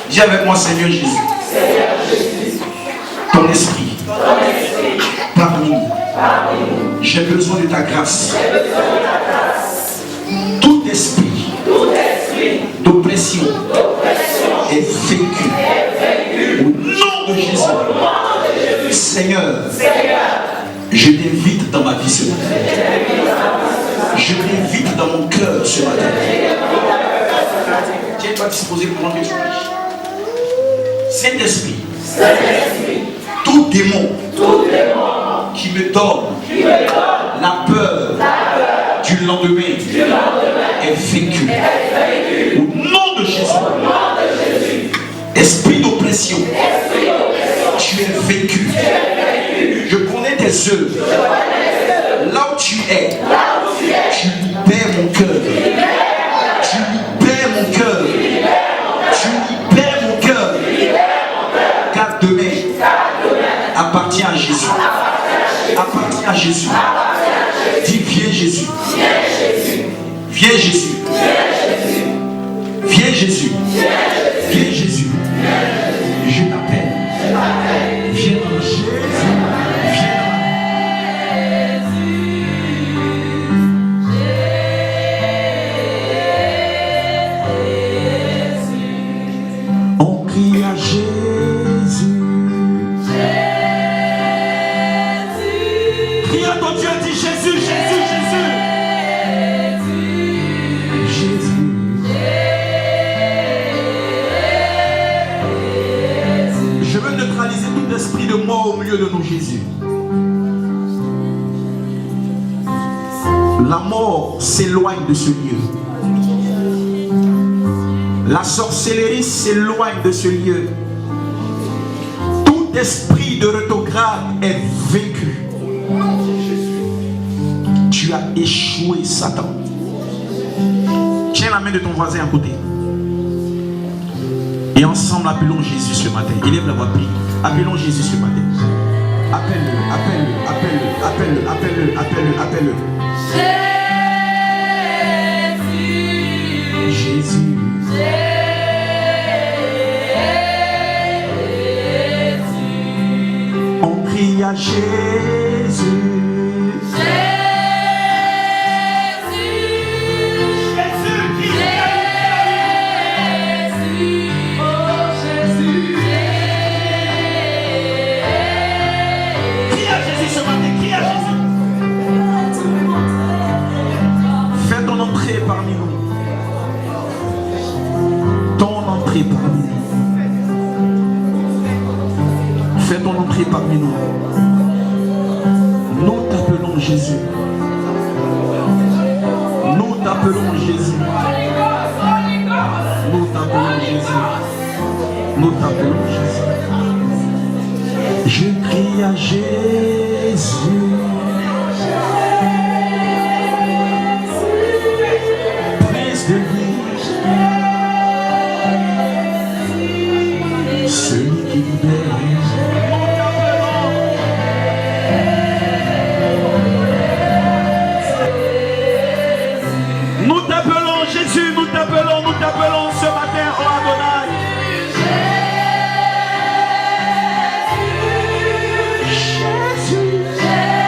Dis avec moi, Seigneur Jésus. Ton esprit. Parmi nous. J'ai besoin de ta grâce. Tout esprit d'oppression est vaincu. Au nom de Jésus. Seigneur, je t'invite dans ma vie ce matin. Je t'invite dans mon cœur ce matin. Tu n'es pas disposé pour que tu pries. Saint-Esprit, tout démon qui me donne la peur du lendemain est vaincu. Au nom de Jésus. Esprit d'oppression, tu es vaincu. Je connais tes œuvres. Là où tu es, tu libères mon cœur. Tu libères mon cœur. Tu libères mon cœur. Car demain appartient à Jésus. Appartient à Jésus. Dis, viens Jésus. Viens Jésus. Viens Jésus. Viens Jésus. Je t'appelle. Viens dans Jésus. On crie à Jésus. Crie à ton Dieu, dis Jésus, Jésus, Jésus. Jésus. Je veux neutraliser tout esprit de mort au milieu de nous, Jésus. La mort s'éloigne de ce lieu. La sorcellerie s'éloigne de ce lieu. Tout esprit de rétrograde est vaincu. Tu as échoué, Satan. Tiens la main de ton voisin à côté. Et ensemble, appelons Jésus ce matin. Élève la voix, prie. Appelons Jésus ce matin. Appelle-le, appelle-le, appelle-le, appelle-le, appelle-le, appelle-le, appelle-le. Jésus. On crie à Jésus. Parmi nous, ton entrée parmi nous. Fais ton entrée parmi nous. Nous t'appelons Jésus. Nous t'appelons Jésus. Nous t'appelons Jésus. Nous t'appelons Jésus. Je crie à Jésus. De vie, celui qui libère. Nous t'appelons Jésus, nous t'appelons ce matin, oh Adonai. Jésus, Jésus.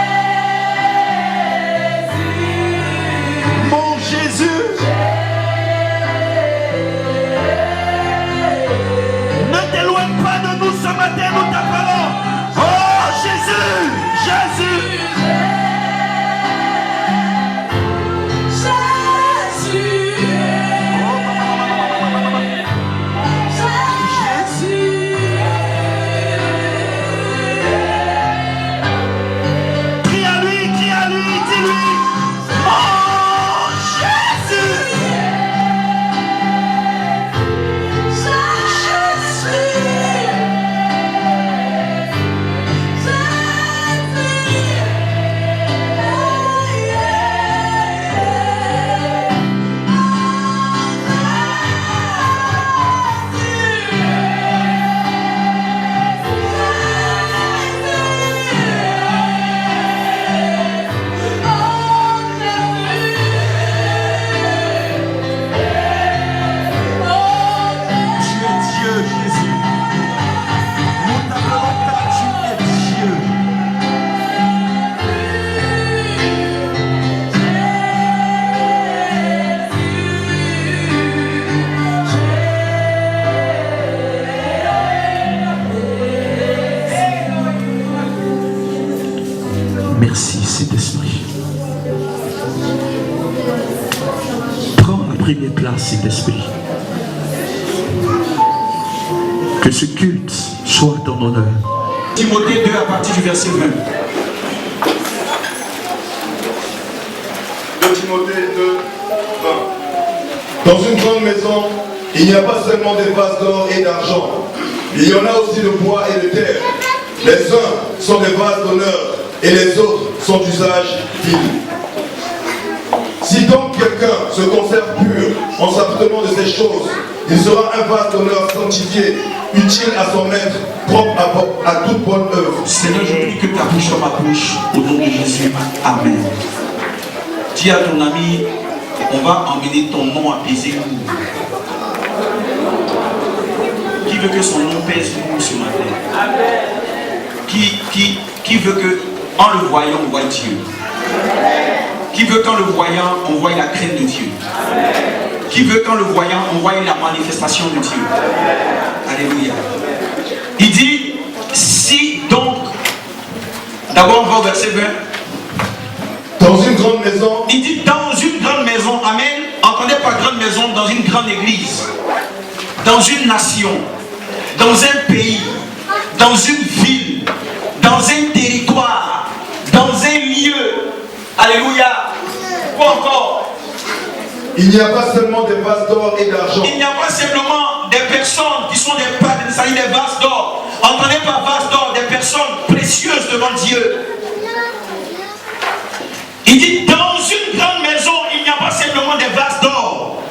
Merci Saint-Esprit. Prends la première place, Saint-Esprit. Que ce culte soit ton honneur. Timothée 2 à partir du verset 20. De Timothée 2, 20. Dans une grande maison, il n'y a pas seulement des vases d'or et d'argent. Il y en a aussi de bois et de terre. Les uns sont des vases d'honneur et les autres sont d'usage vil. Si donc quelqu'un se conserve pur en s'abstenant de ces choses, il sera un vase d'honneur sanctifié, utile à son maître, propre à toute bonne œuvre. Seigneur, je prie que ta bouche soit ma bouche, au nom de Jésus. Amen. Dis à ton ami, on va emmener ton nom apaisé. Qui veut que son nom pèse lourd ce matin? Qui veut que, en le voyant, on voit Dieu? Qui veut qu'en le voyant, on voit la crainte de Dieu? Qui veut qu'en le voyant, on voit la manifestation de Dieu? Alléluia. Il dit, si donc, d'abord on va au verset 20. Dans une grande maison. Il dit dans une grande maison, amen. Entendez par grande maison, dans une grande église, dans une nation, dans un pays, dans une ville, dans un territoire, dans un lieu. Alléluia. Ou encore, il n'y a pas seulement des vases d'or et d'argent. Il n'y a pas simplement des personnes qui sont des vases d'or. Entendez par vases d'or, des personnes précieuses devant Dieu. Il dit dans une grande maison, il n'y a pas simplement des vases d'or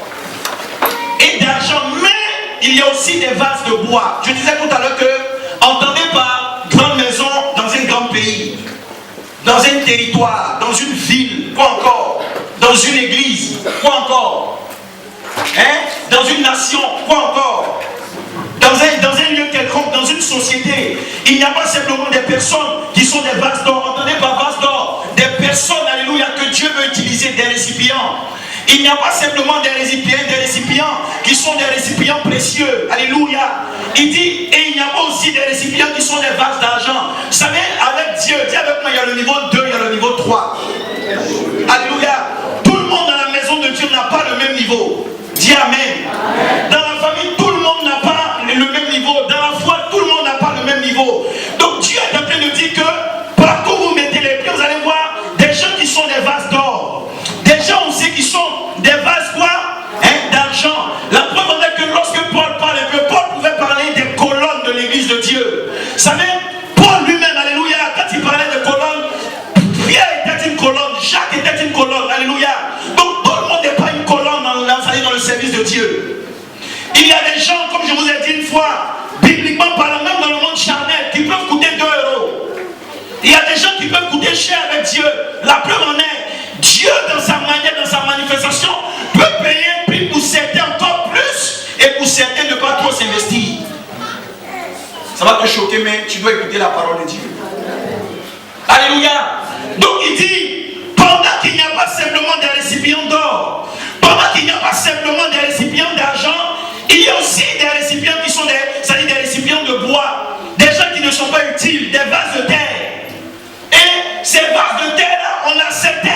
et d'argent, mais il y a aussi des vases de bois. Je disais tout à l'heure que, entendez par grande maison dans un grand pays, dans un territoire, dans une ville, quoi encore, dans une église, quoi encore, dans une nation, quoi encore, dans un lieu quelconque, dans une société. Il n'y a pas simplement des personnes qui sont des vases d'or. Entendez par vases d'or, des personnes, alléluia, que Dieu veut utiliser, des récipients. Il n'y a pas simplement des récipients qui sont des récipients précieux. Alléluia. Il dit, et il n'y a pas aussi des récipients qui sont des vases d'argent. Vous savez, avec Dieu, dis avec moi, il y a le niveau 2, il y a le niveau 3. Alléluia. Tout le monde dans la maison de Dieu n'a pas le même niveau. Dis Amen. Dans la famille, tout le monde n'a pas le même niveau. Dans la foi, tout le monde n'a pas le même niveau. Donc Dieu est en train de dire que partout où vous mettez les pieds, vous allez voir des gens qui sont des vases d'or. Des gens aussi qui sont des vases quoi, d'argent. La preuve en est que lorsque Paul parlait, que Paul pouvait parler des colonnes de l'église de Dieu. Vous savez, Paul lui-même, alléluia, quand il parlait de colonnes, Pierre était une colonne, Jacques était une colonne, alléluia. Donc tout le monde n'est pas une colonne dans le service de Dieu. Il y a des gens, comme je vous ai dit une fois, bibliquement parlant, même dans le monde charnel, qui peuvent coûter 2 euros. Il y a des gens qui peuvent coûter cher avec Dieu. La preuve en est, Dieu dans sa manière, dans sa manifestation, peut payer un prix pour certains encore plus et pour certains ne pas trop s'investir. Ça va te choquer, mais tu dois écouter la parole de Dieu. Alléluia. Donc il dit, pendant qu'il n'y a pas simplement des récipients d'or, pendant qu'il n'y a pas simplement des récipients d'argent, il y a aussi des récipients qui sont des récipients de bois, des gens qui ne sont pas utiles, des vases de terre. Et ces vases de terre, on a certains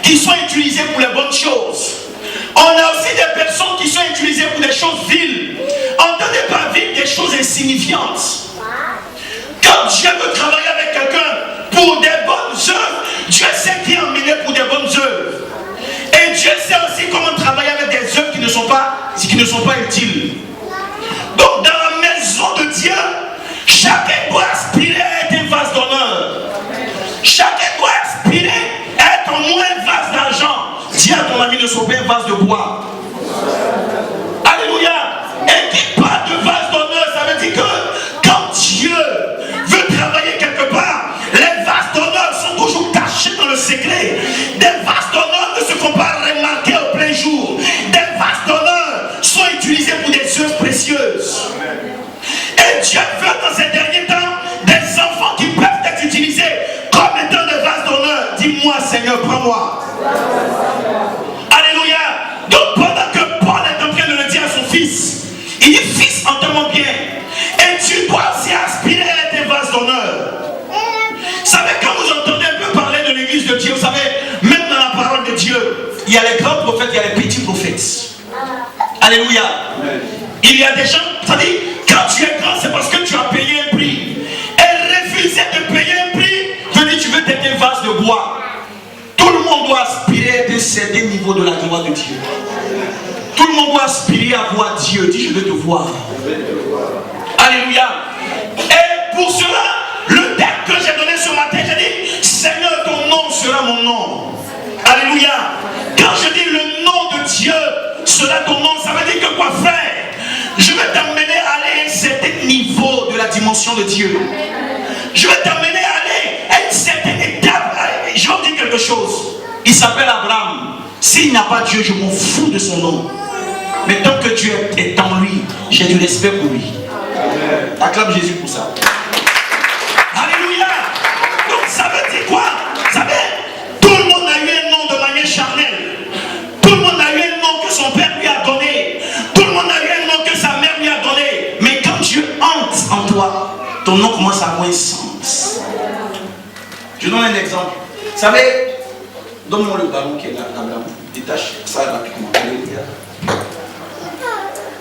qui sont utilisés pour les bonnes choses. On a aussi des personnes qui sont utilisées pour des choses viles. Entendez par ville des choses insignifiantes. Quand Dieu veut travailler avec quelqu'un pour des bonnes œuvres, Dieu sait qui est emmené pour des bonnes œuvres. Et Dieu sait aussi comment travailler avec des œuvres qui ne sont pas utiles. Donc dans la maison de Dieu, chacun doit aspirer à être un vase d'honneur. Chacun doit aspirer à être au moins un vase d'argent. Dis à ton ami de sauver un vase de bois. Alléluia. Et qui parle de vase d'honneur, ça veut dire que quand Dieu veut travailler quelque part, les vases d'honneur sont toujours cachés dans le secret. Des vases d'honneur ne se font pas remarquer au plein jour. Des vases d'honneur sont utilisés pour des œuvres précieuses. Et Dieu veut dans ces derniers temps des enfants qui peuvent être utilisés comme étant des vases d'honneur. Dis-moi, Seigneur, prends-moi. Alléluia. Donc pendant que Paul est en train de le dire à son fils, il dit, fils, entends-moi bien. Et tu dois aussi aspirer à être un vase d'honneur. Vous savez, quand vous entendez un peu parler de l'église, Alléluia. Il y a des gens, ça dit, quand tu es grand, c'est parce que tu as payé un prix. Et refuser de payer un prix, veut dire tu veux être un vase de bois. Tout le monde doit aspirer à un certain niveau de la gloire de Dieu. Tout le monde doit aspirer à voir Dieu. Dis, je veux te voir. Alléluia. Et pour cela, le thème que j'ai donné ce matin, j'ai dit, Seigneur, ton nom sera mon nom. Alléluia. Quand je dis le nom de Dieu sera ton nom, ça veut dire que quoi, frère? Je vais t'amener à aller à un certain niveau de la dimension de Dieu. Je vais t'amener à aller à une certaine étape. Je vais vous dire quelque chose. Il s'appelle Abraham. S'il n'a pas Dieu, je m'en fous de son nom. Mais tant que Dieu est en lui, j'ai du respect pour lui. Acclame Jésus pour ça. Alléluia. Donc ça veut dire quoi? Vous savez, tout le monde a eu un nom de manière charnelle. Tout le monde a eu un nom que son père lui a donné. Tout le monde a eu un nom que sa mère lui a donné. Mais quand Dieu entre en toi, ton nom commence à avoir un sens. Je donne un exemple. Vous savez, donne-moi le ballon qui est là, détache ça rapidement. Alléluia.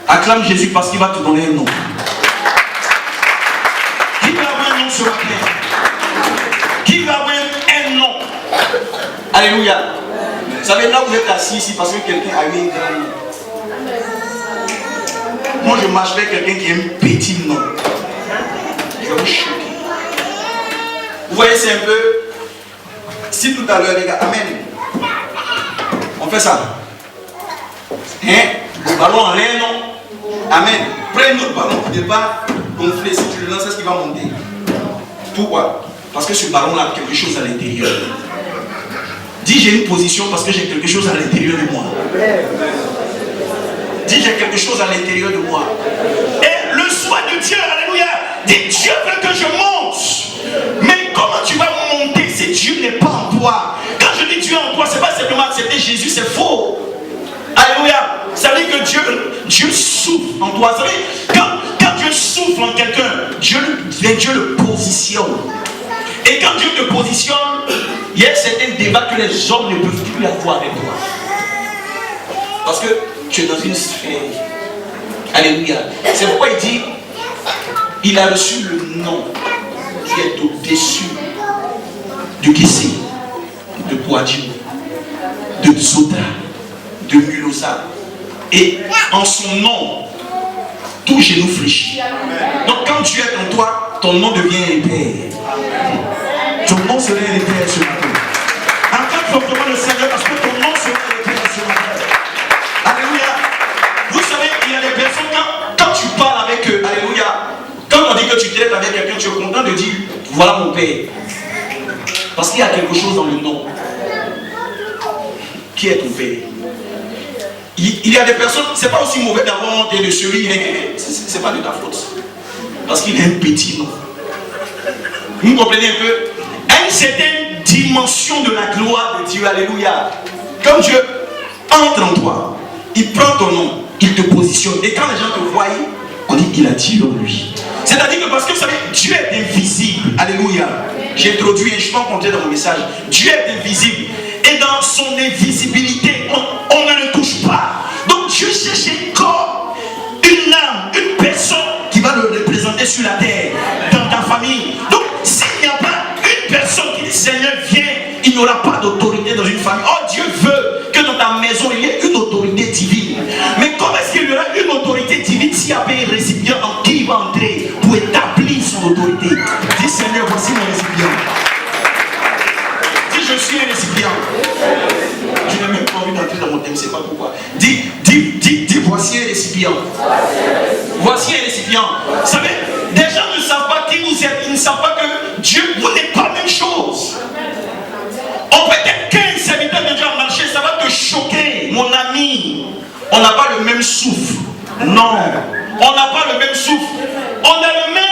Acclame Jésus parce qu'il va te donner un nom. Qui va avoir un nom sur la terre? Qui va avoir un nom? Alléluia. Vous savez, là vous êtes assis ici parce que quelqu'un a eu un grand nom. Moi je marche avec quelqu'un qui a un petit nom. Je vais vous choquer. Vous voyez, c'est un peu. Si tout à l'heure, les gars, amen. On fait ça. Hein? Le ballon en l'air, non? Amen. Prends notre ballon qui n'est pas gonflé. Si tu le lances, est-ce qu'il va monter? Pourquoi? Parce que ce ballon-là a quelque chose à l'intérieur. Dis, j'ai une position parce que j'ai quelque chose à l'intérieur de moi. Dis, j'ai quelque chose à l'intérieur de moi. Et le soin de Dieu, alléluia, dit, Dieu veut que je monte. Mais comment tu vas monter si Dieu n'est pas en toi? Quand je dis Dieu en toi, c'est pas simplement accepter Jésus, c'est faux. Alléluia. Ça veut dire que Dieu souffle en toi. Vous savez, quand Dieu souffle en quelqu'un, Dieu le positionne. Et quand Dieu te positionne, il y a certains débats que les hommes ne peuvent plus avoir avec toi. Parce que tu es dans une sphère. Alléluia. C'est pourquoi il dit, il a reçu le nom qui est au-dessus de Kissé, de Boadjou, de Zota, de Mulosa. Et en son nom, tout genou fléchit. Donc quand tu es en toi, ton nom devient épais. Ton nom sera épais ce matin. Acclame fortement le Seigneur parce que ton nom sera épais ce matin. Alléluia. Vous savez, il y a des personnes, quand tu parles avec eux, alléluia, quand on dit que tu traites avec quelqu'un, tu es content de dire, voilà mon Père. Parce qu'il y a quelque chose dans le nom. Qui est ton Père? Il y a des personnes, c'est pas aussi mauvais d'avoir honte de celui, c'est pas de ta faute. Parce qu'il a un petit nom. Vous comprenez un peu? À une certaine dimension de la gloire de Dieu, alléluia. Quand Dieu entre en toi, il prend ton nom, il te positionne. Et quand les gens te voient, on dit qu'il a dit en lui. C'est-à-dire que parce que vous savez, Dieu est invisible. Alléluia. J'ai introduit et je peux en compter dans mon message. Dieu est invisible. Et dans son invisibilité, on ne le touche pas. Donc Dieu cherche un corps, une âme, une personne qui va le représenter sur la terre, dans ta famille. Donc s'il n'y a pas une personne qui dit Seigneur viens, il n'y aura pas d'autorité dans une famille. Oh, Dieu veut que dans ta maison il y ait une autorité divine. Mais comment est-ce qu'il y aura une autorité divine s'il y avait un récipient en qui il va entrer pour établir son autorité? Dis Seigneur, voici mon récipient. Je suis un récipient. Je n'ai même pas envie d'entrer dans mon thème, c'est pas pourquoi. Dis, voici un récipient. Voici un récipient. Vous savez, des gens ne savent pas qui vous êtes, ils ne savent pas que Dieu, vous n'êtes pas la même chose. On peut être 15 serviteurs de Dieu à marcher, ça va te choquer, mon ami. On n'a pas le même souffle. Non, on n'a pas le même souffle. On a le même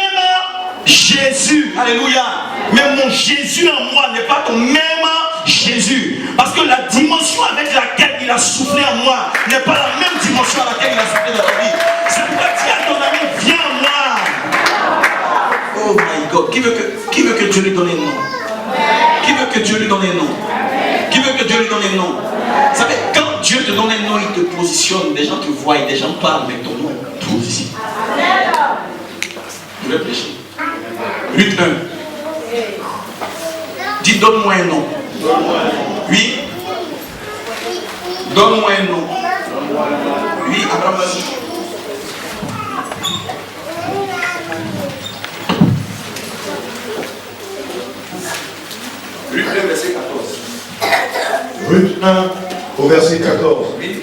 Jésus. Alléluia. Mais mon Jésus en moi n'est pas ton même Jésus. Parce que la dimension avec laquelle il a soufflé en moi n'est pas la même dimension à laquelle il a soufflé dans ta vie. C'est pourquoi dis à ton ami, viens en moi. Oh my God. Qui veut que Dieu lui donne un nom? Qui veut que Dieu lui donne un nom? Qui veut que Dieu lui donne un nom? Vous savez, quand Dieu te donne un nom, il te positionne. Des gens te voient, des gens parlent avec ton nom. Tout ici. Je vais prêcher. Ruth 1. Dis, donne-moi un nom. Oui. Donne-moi un nom. Oui, Abraham, vas-y. Ruth 1, verset 14. Ruth 1, au verset 14. Oui.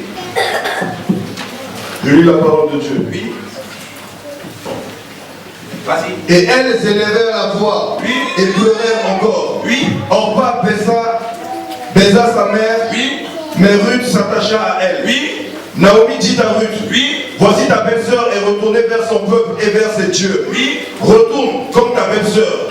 Je lis la parole de Dieu. Oui. Vas-y. Et elles élevèrent la voix Oui. et pleurèrent encore. Oui. Orpa baisa sa mère, Oui. mais Ruth s'attacha à elle. Oui. Naomi dit à Ruth, Oui. voici ta belle-sœur est retournée vers son peuple et vers ses dieux. Oui. Retourne comme ta belle-sœur.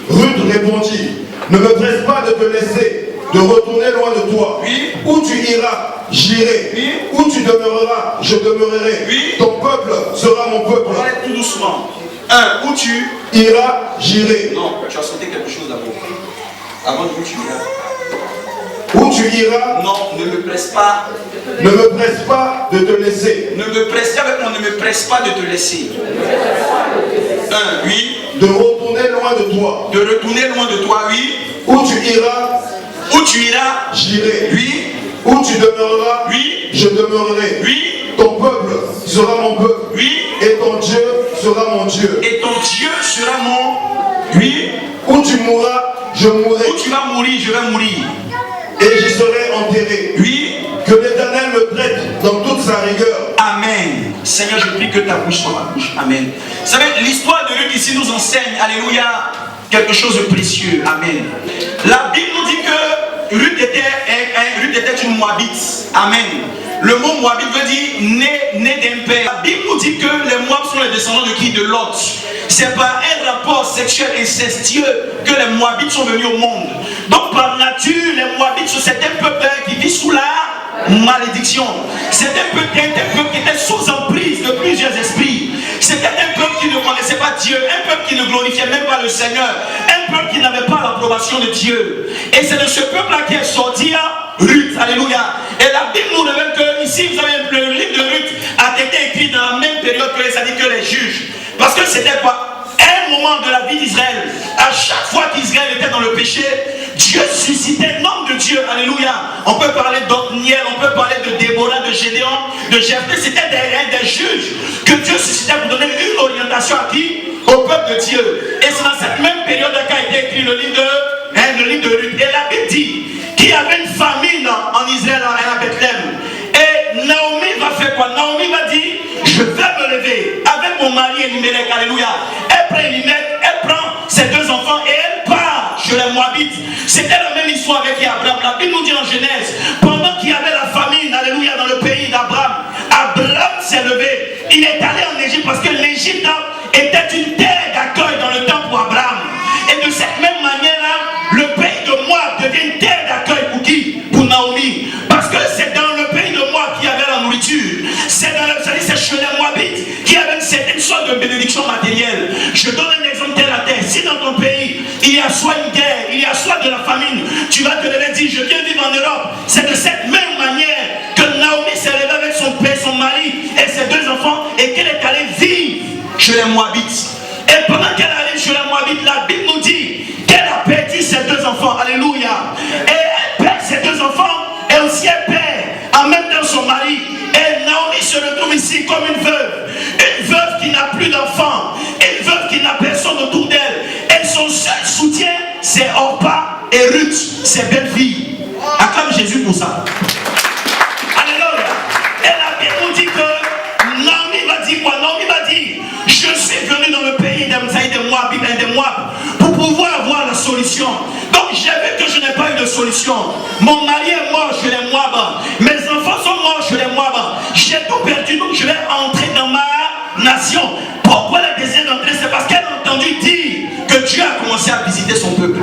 Ruth répondit, ne me presse pas de te laisser, de retourner loin de toi. Oui. Où tu iras, j'irai. Oui. Où tu demeureras, je demeurerai. Oui. Ton peuple sera mon peuple. On va aller tout doucement. Où tu Iras, j'irai. Non, tu as sauté quelque chose d'abord. Avant d'où tu iras. Où tu iras, Non, ne me presse pas. ne me presse pas de te laisser. Ne me presse pas avec moi, ne me presse pas de te laisser. Oui. De retourner loin de toi. De retourner loin de toi, oui. Où tu iras, Où tu iras, j'irai. oui. Où tu demeureras, Oui. je demeurerai. Oui. Ton peuple sera mon peuple. Oui. Et ton Dieu sera mon Dieu. Et ton Dieu sera mon. Oui. Où tu mourras, je mourrai. Où tu vas mourir, je vais mourir. Et j'y serai enterré. Oui. Que l'Éternel me traite dans toute sa rigueur. Amen. Seigneur, je prie que ta bouche soit ma bouche. Amen. Vous savez, l'histoire de Ruth ici nous enseigne, alléluia, quelque chose de précieux. Amen. La Bible nous dit que Ruth était une Moabite. Amen. Le mot Moabite veut dire né d'un père. La Bible nous dit que les Moab sont les descendants de qui? De Lot. C'est par un rapport sexuel incestueux que les Moabites sont venus au monde. Donc par nature, les Moabites, c'est un peuple qui vit sous la malédiction. C'était un peuple qui était sous emprise de plusieurs esprits. C'était un peuple qui ne connaissait pas Dieu, un peuple qui ne glorifiait même pas le Seigneur, un peuple qui n'avait pas l'approbation de Dieu. Et c'est de ce peuple-là qui est sorti Ruth. Alléluia. Et la Bible nous révèle que ici, vous avez le livre de Ruth a été écrit dans la même période que les juges. Parce que c'était pas un moment de la vie d'Israël. À chaque fois qu'Israël était dans le péché, Dieu suscitait un homme de Dieu. Alléluia. On peut parler d'Othniel, on peut parler de Déborah, de Gédéon, de Jephthé. C'était des juges que Dieu suscitait pour donner une orientation à qui? Au peuple de Dieu. Et c'est dans cette même période qu'a été écrit le livre de Ruth. Et la Bible dit qu'il y avait une famine en Israël, à Bethléem. Et Naomi va faire quoi? Naomi va dire, je vais me lever avec mon mari Elimelech. Alléluia. Elle prend Elimelech, elle prend ses deux enfants et elle part chez les Moabites. C'était la même histoire avec Abraham. La Bible nous dit en Genèse, pendant qu'il y avait la famine, alléluia, dans le pays d'Abraham, Abraham s'est levé. Il est allé en Égypte parce que l'Égypte était une terre d'accueil dans le temps pour Abraham. Et de cette même manière-là, le pays de Moab devient une terre d'accueil pour qui? Pour Naomi. Parce que c'est dans le pays de Moab qu'il y avait la nourriture. C'est chez les Moabites qui avait une certaine sorte de bénédiction matérielle. Je donne un exemple terre à terre. Si dans ton pays, il y a soit une guerre, il y a soit de la famine, tu vas te lever et dire, je viens vivre en Europe. C'est de cette même manière que Naomi s'est levée avec son père, son mari et ses deux enfants et qu'elle est allée vivre chez les Moabites. Et pendant qu'elle arrive chez les Moabites, la Bible nous dit qu'elle a perdu ses deux enfants. Alléluia. Et elle perd ses deux enfants et aussi elle perd en même temps son mari. Et Naomi se retrouve ici comme une veuve qui n'a plus d'enfants, une veuve qui n'a personne autour d'elle. Et son seul soutien, c'est Orpa et Ruth, ses belles filles. Acclame Jésus pour ça. Alléluia. Et la Bible nous dit que Naomi va dire quoi? Naomi va dire, je suis venu dans le pays des Moab pour pouvoir avoir la solution. Donc j'ai vu que je n'ai pas eu de solution. Mon mari est mort chez les Moab. Mes enfants sont morts chez les Moab. J'ai tout perdu, donc je vais entrer dans ma nation. Pourquoi elle désire d'entrer? C'est parce qu'elle a entendu dire que Dieu a commencé à visiter son peuple.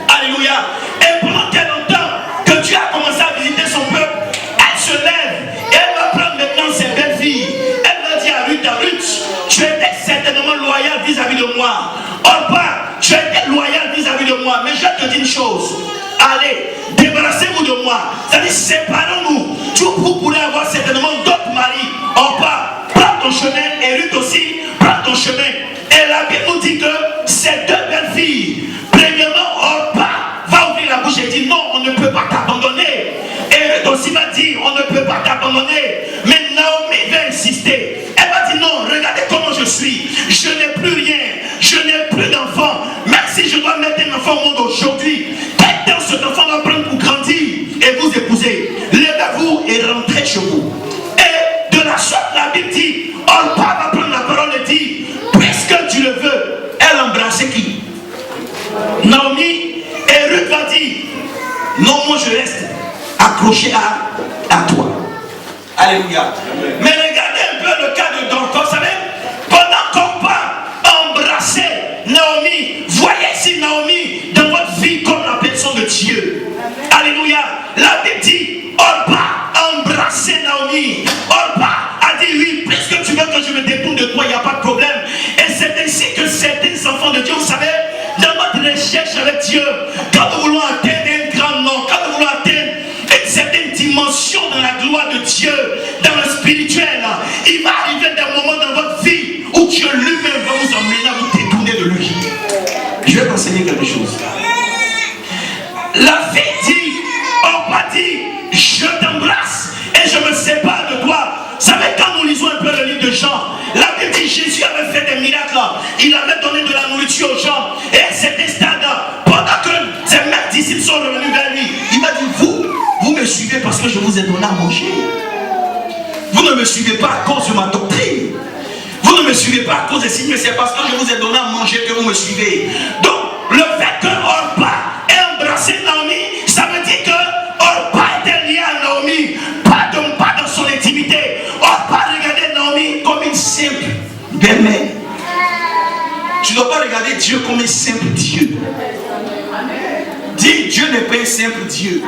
Alléluia. Et pendant qu'elle entend que Dieu a commencé à visiter son peuple, elle se lève et elle va prendre maintenant ses belles filles. Elle va dire à Ruth, tu étais certainement loyal vis-à-vis de moi. Orpa, tu étais loyal vis-à-vis de moi. Mais je te dis une chose. allez, débarrassez-vous de moi. C'est-à-dire, séparons-nous. Vous pourrez avoir certainement d'autres maris. Orpa, prends ton chemin, et Ruth aussi, prends ton chemin. Et la Bible nous dit que ces deux belles filles, premièrement, Orpa va ouvrir la bouche et dire non, on ne peut pas t'abandonner. Et Ruth aussi va dire on ne peut pas t'abandonner. Mais Naomi va insister. Elle va dire non, regardez comment je suis. Je n'ai plus rien. Je n'ai plus d'enfant. Même si je dois mettre un enfant au monde aujourd'hui, quel temps cet enfant va prendre pour grandir et vous épouser? Levez-vous et rentrez chez vous. Et de la sorte, la Bible dit, Orpa va prendre la parole et dit, puisque tu le veux, elle embrassait qui? Naomi. Et Ruth va dire, non, moi je reste accroché à toi. Alléluia. Mais regardez un peu le cas de Dorcas, vous savez, pendant qu'Orpa embrassait Naomi, voyez si Naomi dans votre vie comme la personne de Dieu. Alléluia. La Bible dit, Orpa embrassait Naomi. Orpa a dit oui, puisque tu veux que je me détourne de toi, il n'y a pas de problème. Et c'est ainsi que certains enfants de Dieu, vous savez, dans notre recherche avec Dieu, quand nous voulons atteindre un grand nom, quand nous voulons atteindre une certaine dimension dans la gloire de Dieu, dans le spirituel, il va arriver des moments dans votre vie où Dieu lui-même va vous emmener à vous détourner de lui. Je vais t'enseigner quelque chose. La fille dit, on va dire, je t'embrasse et je me sépare de toi. Vous savez, quand nous lisons un peu le livre de Jean, la Bible dit Jésus avait fait des miracles, il avait donné de la nourriture aux gens, et c'était stade, pendant que ses mêmes disciples sont revenus vers lui, il m'a dit, vous me suivez parce que je vous ai donné à manger. Vous ne me suivez pas à cause de ma doctrine. Vous ne me suivez pas à cause des signes, mais c'est parce que je vous ai donné à manger que vous me suivez. Donc, le fait que Orpa ait embrassé Naomi, ça veut dire que Orpa était lié à Naomi, pas dans son intimité. Orpa regardait Naomi comme une simple belle-mère. Tu ne dois pas regarder Dieu comme un simple Dieu. Dis, Dieu n'est pas un simple Dieu.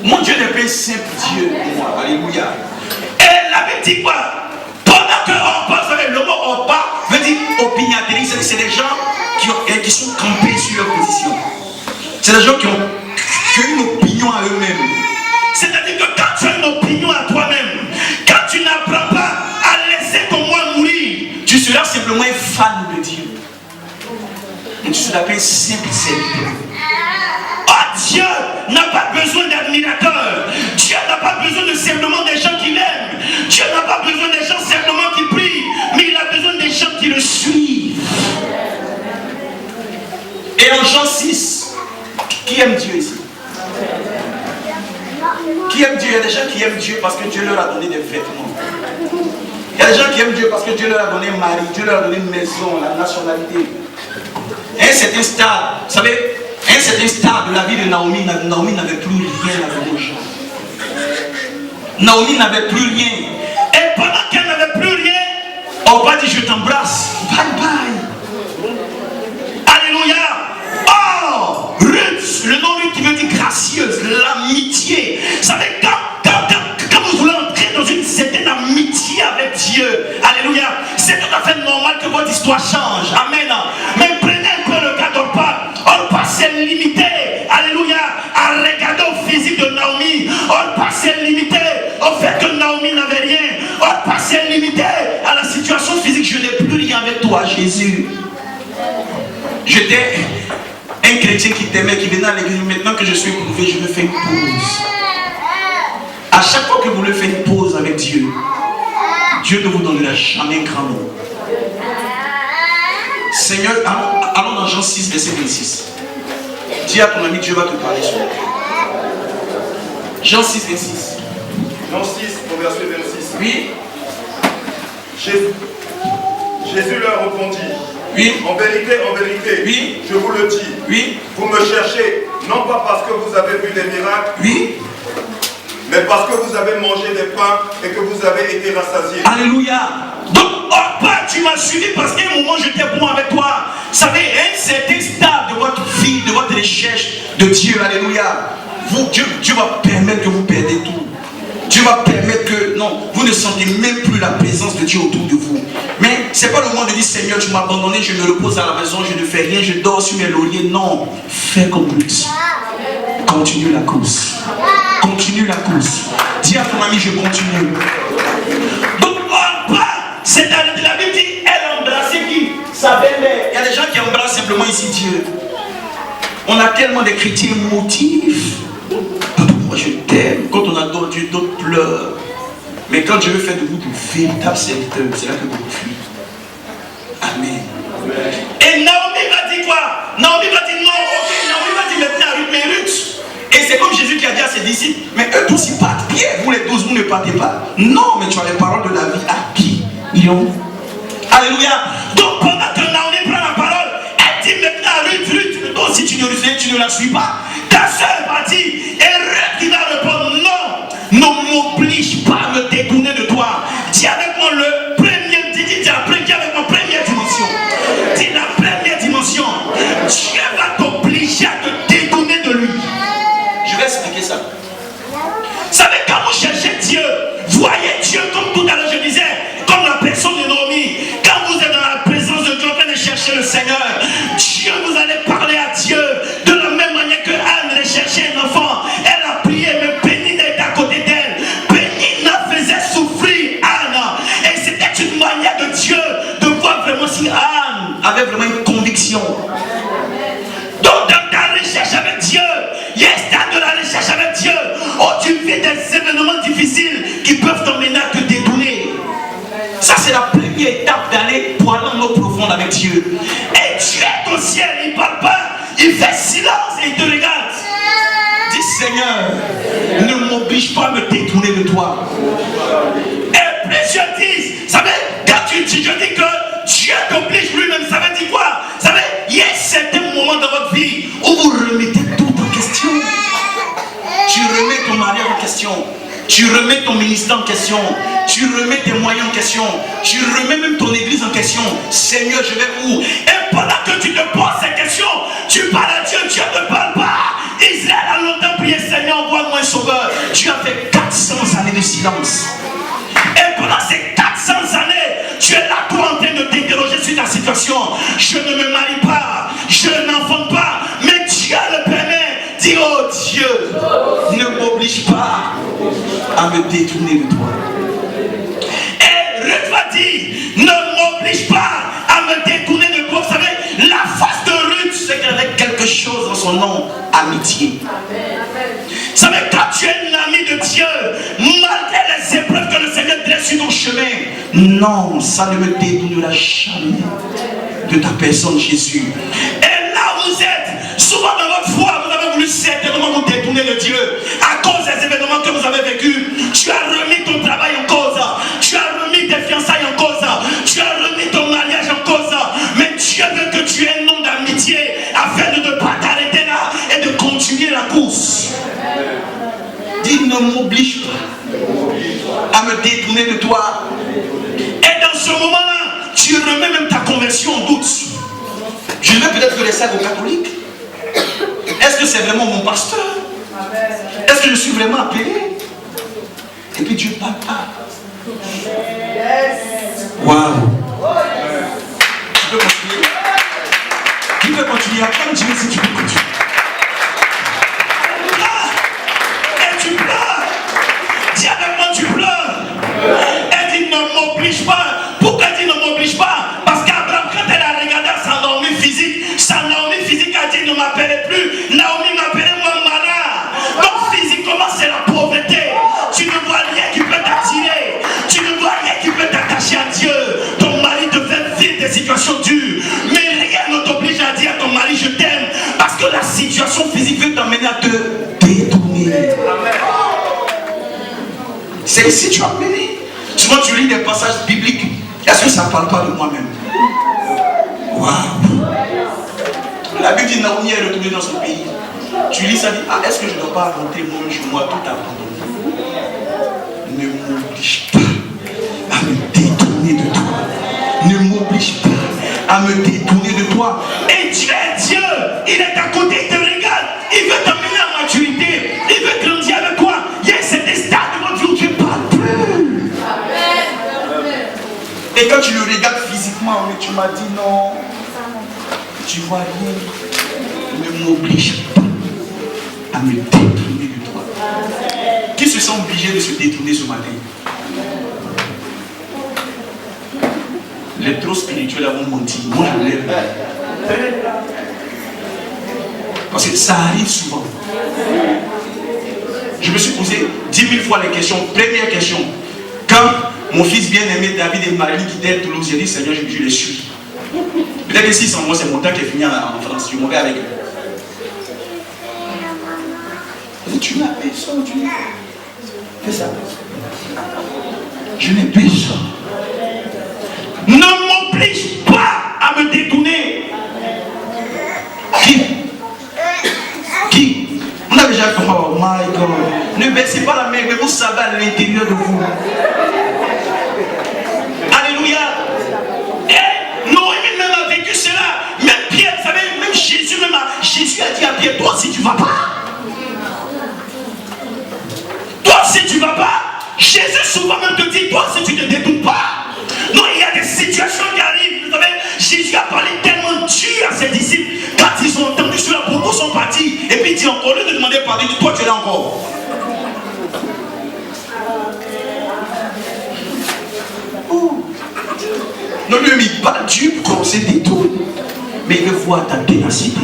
Mon Dieu n'est pas un simple Dieu. Alléluia. Et la Bible dit quoi? Pendant que Orpa, vous savez, le mot Orpa veut dire opiniâtrie, c'est des gens qui sont campés sur leur position. C'est des gens qui ont une opinion à eux-mêmes. C'est-à-dire que quand tu as une opinion à toi-même, quand tu n'apprends pas à laisser ton moi mourir, tu seras simplement un fan de Dieu. Et tu seras pas un simple serviteur. Oh, Dieu n'a pas besoin d'admirateurs. Dieu n'a pas besoin de simplement des gens qui l'aiment. Dieu n'a pas besoin des gens simplement qui prient, mais il a besoin des gens qui le suivent. Et en Jean 6, qui aime Dieu ici? Qui aime Dieu? Il y a des gens qui aiment Dieu parce que Dieu leur a donné des vêtements. Il y a des gens qui aiment Dieu parce que Dieu leur a donné un mari, Dieu leur a donné une maison, la nationalité. Un certain stade, vous savez, un certain stade de la vie de Naomi, Naomi n'avait plus rien avec les gens. Naomi n'avait plus rien. Et pendant qu'elle n'avait plus rien, on va dire je t'embrasse. Bye bye. Alléluia. Oh, Ruth, le nom Ruth qui veut dire gracieuse, l'amitié. Vous savez, quand vous voulez entrer dans une certaine amitié avec Dieu, alléluia, c'est tout à fait normal que votre histoire change. Amen. Mais prenez un peu le cas d'Orpa. Orpa s'est limité, alléluia, à regarder au physique de Naomi. Orpa s'est limité au fait que Naomi n'avait rien. Orpa s'est limité à la situation physique. Je n'ai plus rien avec toi, Jésus. J'étais un chrétien qui t'aimait, qui venait à l'église. Maintenant que je suis éprouvé, je me fais une pause. À chaque fois que vous voulez faire une pause avec Dieu, Dieu ne vous donnera jamais un grand nom. Seigneur, allons dans Jean 6, verset 26. Dis à ton ami, Dieu va te parler sur le cœur. Jean 6, 26. Jean 6, au verset 26. Oui. Jésus leur répondit. Oui. En vérité, oui, je vous le dis. Oui. Vous me cherchez, non pas parce que vous avez vu des miracles, oui, mais parce que vous avez mangé des pains et que vous avez été rassasiés. Alléluia. Donc, Orpa, tu m'as suivi parce qu'à un moment j'étais bon avec toi. Vous savez, un certain stade de votre vie, de votre recherche de Dieu, alléluia, Dieu va permettre que vous perdez tout. Dieu va permettre que, non, vous ne sentez même plus la présence de Dieu autour de vous. Mais ce n'est pas le moment de dire, Seigneur, tu m'as abandonné, je me repose à la maison, je ne fais rien, je dors sur mes lauriers. Non, fais comme Ruth. Continue la course. Continue la course. Dis à ton ami, je continue. Donc, on part. C'est dans la Bible dit, elle embrassait qui? Sa belle-mère. Il y a des gens qui embrassent simplement ici Dieu. On a tellement de chrétiens motifs. Moi je t'aime. Quand on adore Dieu, d'autres pleurent. Mais quand Dieu veut faire de vous de véritables serviteurs, c'est là que beaucoup fuient. Amen. Et Naomi va dire quoi? Naomi va dire non, ok. Naomi va dire maintenant à Ruth, mais Ruth. Et c'est comme Jésus qui a dit à ses disciples, mais eux tous ils partent. Pierre, vous les 12, vous ne partez pas. Non, mais tu as les paroles de la vie à qui ils ont. Alléluia. Donc pendant que Naomi prend la parole, elle dit maintenant à Ruth, Ruth, toi aussi tu ne la suis pas. Ta soeur est partie. Et Ruth qui va répondre non, ne m'oblige pas à me détourner de toi. Dis avec moi le premier, dis avec moi première dimension. Dis la première dimension. Dieu va t'obliger à te détourner de lui. Je vais expliquer ça. Vous savez, quand vous cherchez Dieu, voyez Dieu comme tout à l'heure je disais, comme la personne de Naomi. Quand vous êtes dans la présence de Dieu en train de chercher le Seigneur, Dieu, vous allez parler à Dieu de la même manière que Anne allait chercher un enfant. Elle a prié, mais Pénina était à côté d'elle. Pénina faisait souffrir Anne. Et c'était une manière de Dieu de voir vraiment si Anne Avait vraiment une conviction. donc dans ta recherche avec Dieu, il y a un stade de la recherche avec Dieu où tu vis des événements difficiles qui peuvent t'emmener à te détourner. Ça, c'est la première étape d'aller pour aller en eau profonde avec Dieu. Et Dieu est au ciel, il ne parle pas, il fait silence et il te regarde. Dis Seigneur, ne m'oblige pas à me détourner de toi. Et plusieurs disent, vous savez, quand je dis que Dieu t'oblige lui-même, ça veut dire quoi? Vous savez, il y a certains moments dans votre vie Où vous remettez tout en question. Tu remets ton mariage en question. Tu remets ton ministère en question. Tu remets tes moyens en question. Tu remets même ton église en question. Seigneur, je vais où? et pendant que tu te poses ces questions, tu parles à Dieu, Dieu ne parle pas. Israël a longtemps prié, Seigneur, envoie-moi un sauveur. Tu as fait 400 années de silence. Et pendant ces 400 années, tu es là toi en train de t'interroger sur ta situation. Je ne me marie pas, je n'enfante pas, mais Dieu le permet. Dis, oh Dieu, Ne m'oblige pas à me détourner de toi. et Ruth va dire, ne m'oblige pas à me détourner de toi. Vous savez, la face de Ruth, c'est qu'elle avait Quelque chose en son nom, amitié. Vous savez, quand tu es un ami de Dieu, malgré les épreuves que le Seigneur dresse sur ton chemin, Non, ça ne me détournera jamais de ta personne, Jésus. et là où vous êtes, souvent dans votre foi, vous avez voulu certainement vous détourner de Dieu à cause des événements que vous avez vécus. Tu as remis ton travail en cause, tu as remis tes fiançailles en cause, tu as remis ton mariage en cause, mais Dieu veut que tu aies un nom d'amitié afin de ne pas t'arrêter là et de continuer la course. Dis, ne m'oblige pas à me détourner de toi. Et dans ce moment-là, tu remets même ta conversion en doute. Je vais peut-être laisser ça aux catholiques. Est-ce que c'est vraiment mon pasteur? Est-ce que je suis vraiment appelé? Et puis Dieu parle pas. Waouh! Tu peux continuer? Tu peux continuer. Attends Dieu si tu peux continuer. Et tu pleures. Dis avec moi, tu pleures. Elle dit, ne m'oblige pas. Pourquoi elle dit ne m'oblige pas? Parce qu'Abraham, quand elle a regardé sa Naomi physique, a dit, ne m'appelez plus. Naomi m'appelait moi Mara. Donc physiquement, c'est la pauvreté. Tu ne vois rien qui peut t'attirer. Tu ne vois rien qui peut t'attacher à Dieu. Ton mari te fait vivre des situations dures. Mais rien ne t'oblige à dire à ton mari, je t'aime. Parce que la situation physique veut t'emmener à te Détourner. C'est ici que tu as amené. Souvent tu lis des passages bibliques. Est-ce que ça ne parle pas de moi-même? Waouh! La Bible dit Naomi est retournée dans son pays. Tu lis ça, dit, ah, est-ce que je ne dois pas rentrer moi chez moi tout abandonné? Ne m'oblige pas à me détourner de toi. Ne m'oblige pas à me détourner de toi. Et Dieu est Dieu. Il est à côté, il te regarde. Il veut t'amener à maturité. Il veut grandir avec toi. Il y a cet stade de votre vie où tu mais tu m'as dit non. Tu vois rien. Ne m'oblige pas à me détourner de toi. Qui se sent obligé de se détourner ce matin? Les trop spirituels avons menti. Moi, je lève. Parce que ça arrive souvent. Je me suis posé 10 000 fois les questions. Première question. Quand mon fils bien-aimé David et Marie quittaient Toulouse, j'ai dit Seigneur, je les suis. Peut-être que si sans moi, c'est mon temps qui est fini en France. Je m'en vais avec eux. Tu n'as personne, tu n'as. Fais ça. Je n'ai personne. Ne m'oblige pas à me détourner. Qui? On a déjà fait. Oh my God. Ne baissez pas la main, mais vous savez à l'intérieur de vous. Alléluia. Et Noémie même a vécu cela. Même Pierre, vous savez, même Jésus, Jésus a dit à Pierre, toi si tu ne vas pas. Toi si tu ne vas pas. Jésus souvent même te dit, toi si tu ne te détournes pas. Non, il y a des situations qui arrivent. Vous savez, Jésus a parlé tellement dur à ses disciples. Quand ils ont entendu cela, beaucoup sont partis. Et puis il dit encore, au lieu de demander pardon, il dit, toi tu es là encore. Oh. Non, lui, il parle dur pour qu'on se détourne. Mais il veut voir ta ténacité.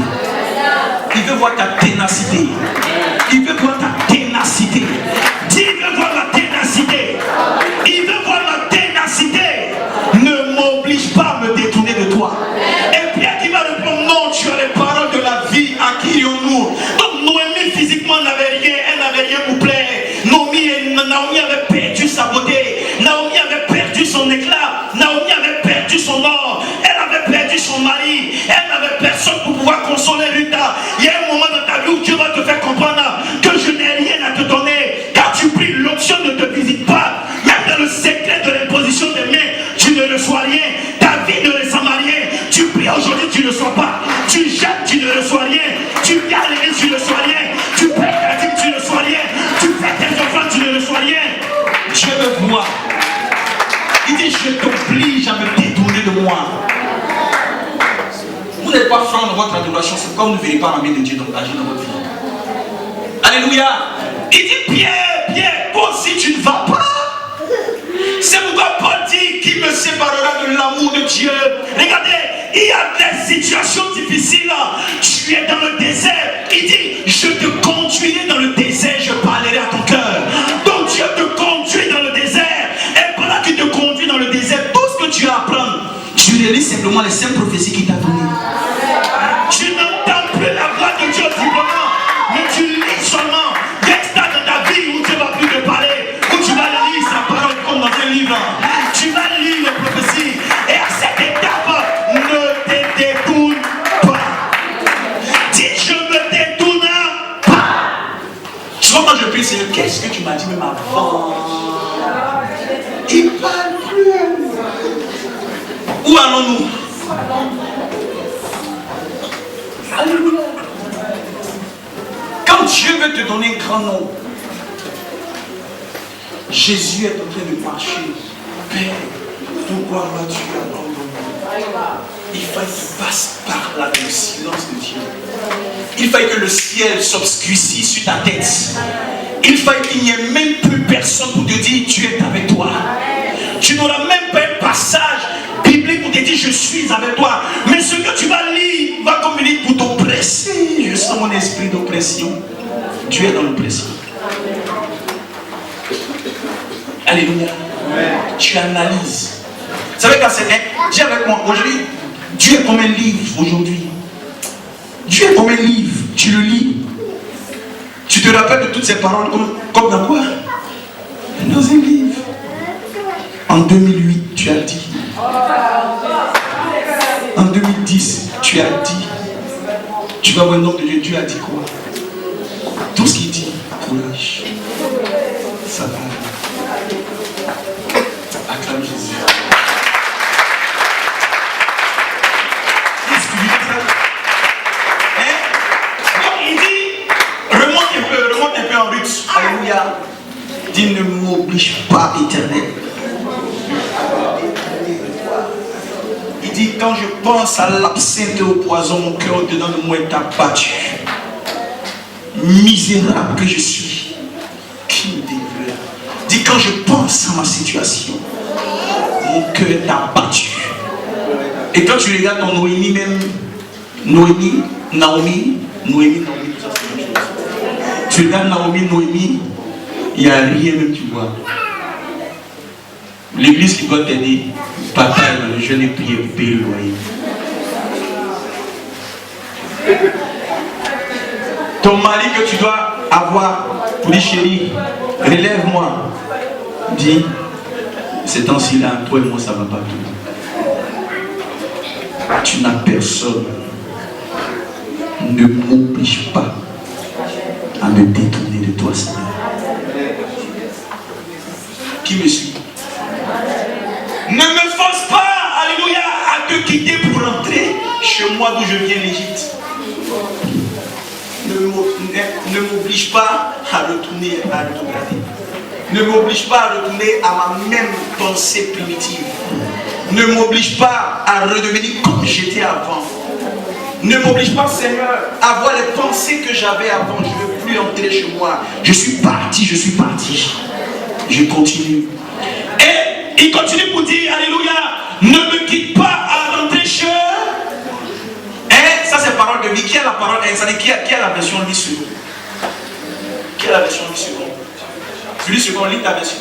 Il veut voir ta ténacité. Il veut voir ta ténacité. Dis, il veut voir la ténacité. Il veut voir la ténacité. Ne m'oblige pas à me détourner de toi. Et Pierre qui va répondre, non, tu as les paroles de la vie, à qui irions-nous? Donc Noémie physiquement n'avait rien, elle n'avait rien pour plaire. Naomi avait perdu sa beauté. Naomi avait perdu son éclat. Naomi avait perdu son or. Elle avait perdu son mari. Elle n'avait personne pour pouvoir consoler Rita. Il y a un moment dans ta vie où Dieu va te faire comprendre que je n'ai rien à te donner. Car tu pries, l'option ne te visite pas. Même dans le secret de l'imposition des mains, tu ne reçois rien. Ta vie ne ressemble à rien. Tu pries aujourd'hui, tu ne reçois pas. Tu jettes, tu ne reçois rien. Tu viens à l'église, tu ne reçois rien. Tu payes ta dîme, tu ne reçois rien. Tu fais tes enfants, tu ne reçois rien. Dieu me voit. Il dit, je t'oblige à me détourner de moi. Vous n'êtes pas franc dans votre adoration, c'est pourquoi vous ne verrez pas la main de Dieu agir dans votre vie. Alléluia. Il dit, Pierre, toi aussi tu ne vas pas. C'est pourquoi Paul dit qu'il me séparera de l'amour de Dieu. Regardez, il y a des situations difficiles. Tu es dans le désert. Il dit, je te conduirai dans le désert, je parlerai à ton cœur. Donc Dieu te conduit dans le désert. Et pendant qu'il te conduit dans le désert, tout ce que tu as à apprendre, tu relis simplement les 5 prophéties qu'il t'a données. Tu n'entends plus la voix de Dieu audiblement, mais tu lis seulement. Il y a un stade dans ta vie où Dieu ne va plus te parler, où tu vas lire sa parole comme dans un livre. Tu vas lire les prophéties. Et à cette étape, ne te détourne pas. Dis, je me détourne pas. Souvent quand je prie, Seigneur, qu'est-ce que tu m'as dit même avant? Il parle plus. Où allons-nous? Alléluia. Quand Dieu veut te donner un grand nom, Jésus est en train de marcher. Père, pourquoi m'as-tu abandonné? Il fallait que tu passes par là le silence de Dieu. Il fallait que le ciel s'obscurcisse sur ta tête. Il fallait qu'il n'y ait même plus personne pour te dire Dieu est avec toi. Tu n'auras même pas un passage biblique pour te dire je suis avec toi. Mais ce que tu vas lire va comme une pour t'oppresser. Je sens mon esprit d'oppression. Tu es dans l'oppression. Alléluia. Tu analyses. Vous savez quand c'est dis avec moi aujourd'hui, Dieu est comme un livre aujourd'hui. Dieu est comme un livre. Tu le lis. Tu te rappelles de toutes ces paroles comme dans quoi? Dans un livre. En 2008, tu as dit. En 2010, tu as dit. Tu vas voir le nom de Dieu. Dieu a dit quoi? Tout ce qu'il dit, courage. Ça va. Acclame Jésus. Il dit, remonte un peu en Ruth. Alléluia. Dis, ne m'oblige pas, Éternel. Il dit, quand je pense à l'absinthe et au poison, mon cœur au-dedans de moi est abattu. Misérable que je suis, qui me délivrera? Dis, quand je pense à ma situation, mon cœur est abattu. Et quand tu regardes ton Noémie même, Naomi, tout ça c'est la même chose. Tu regardes Noémie, il n'y a rien même tu vois. L'église qui doit t'aider, papa, je n'ai prié pour payer le loyer. Ton mari que tu dois avoir pour dire chérie, relève-moi. Dis, ces temps-ci là, toi et moi ça va pas tout. Tu n'as personne. Ne m'oblige pas à me détourner de toi, Seigneur. Qui me suit? Ne me force pas, alléluia, à te quitter pour rentrer chez moi d'où je viens, l'Égypte. Ne m'oblige pas à retourner à rétrograder. Ne m'oblige pas à retourner à ma même pensée primitive. Ne m'oblige pas à redevenir comme j'étais avant. Ne m'oblige pas, Seigneur, à avoir les pensées que j'avais avant. Je ne veux plus entrer chez moi. Je suis parti. Je continue. Et il continue pour dire, alléluia, ne me quitte pas à rentrer chez eux. Et ça c'est parole de vie. Qui a la parole? Qui a la version 10 secondes? Qui a la version 10 secondes? Celui second, lis ta version.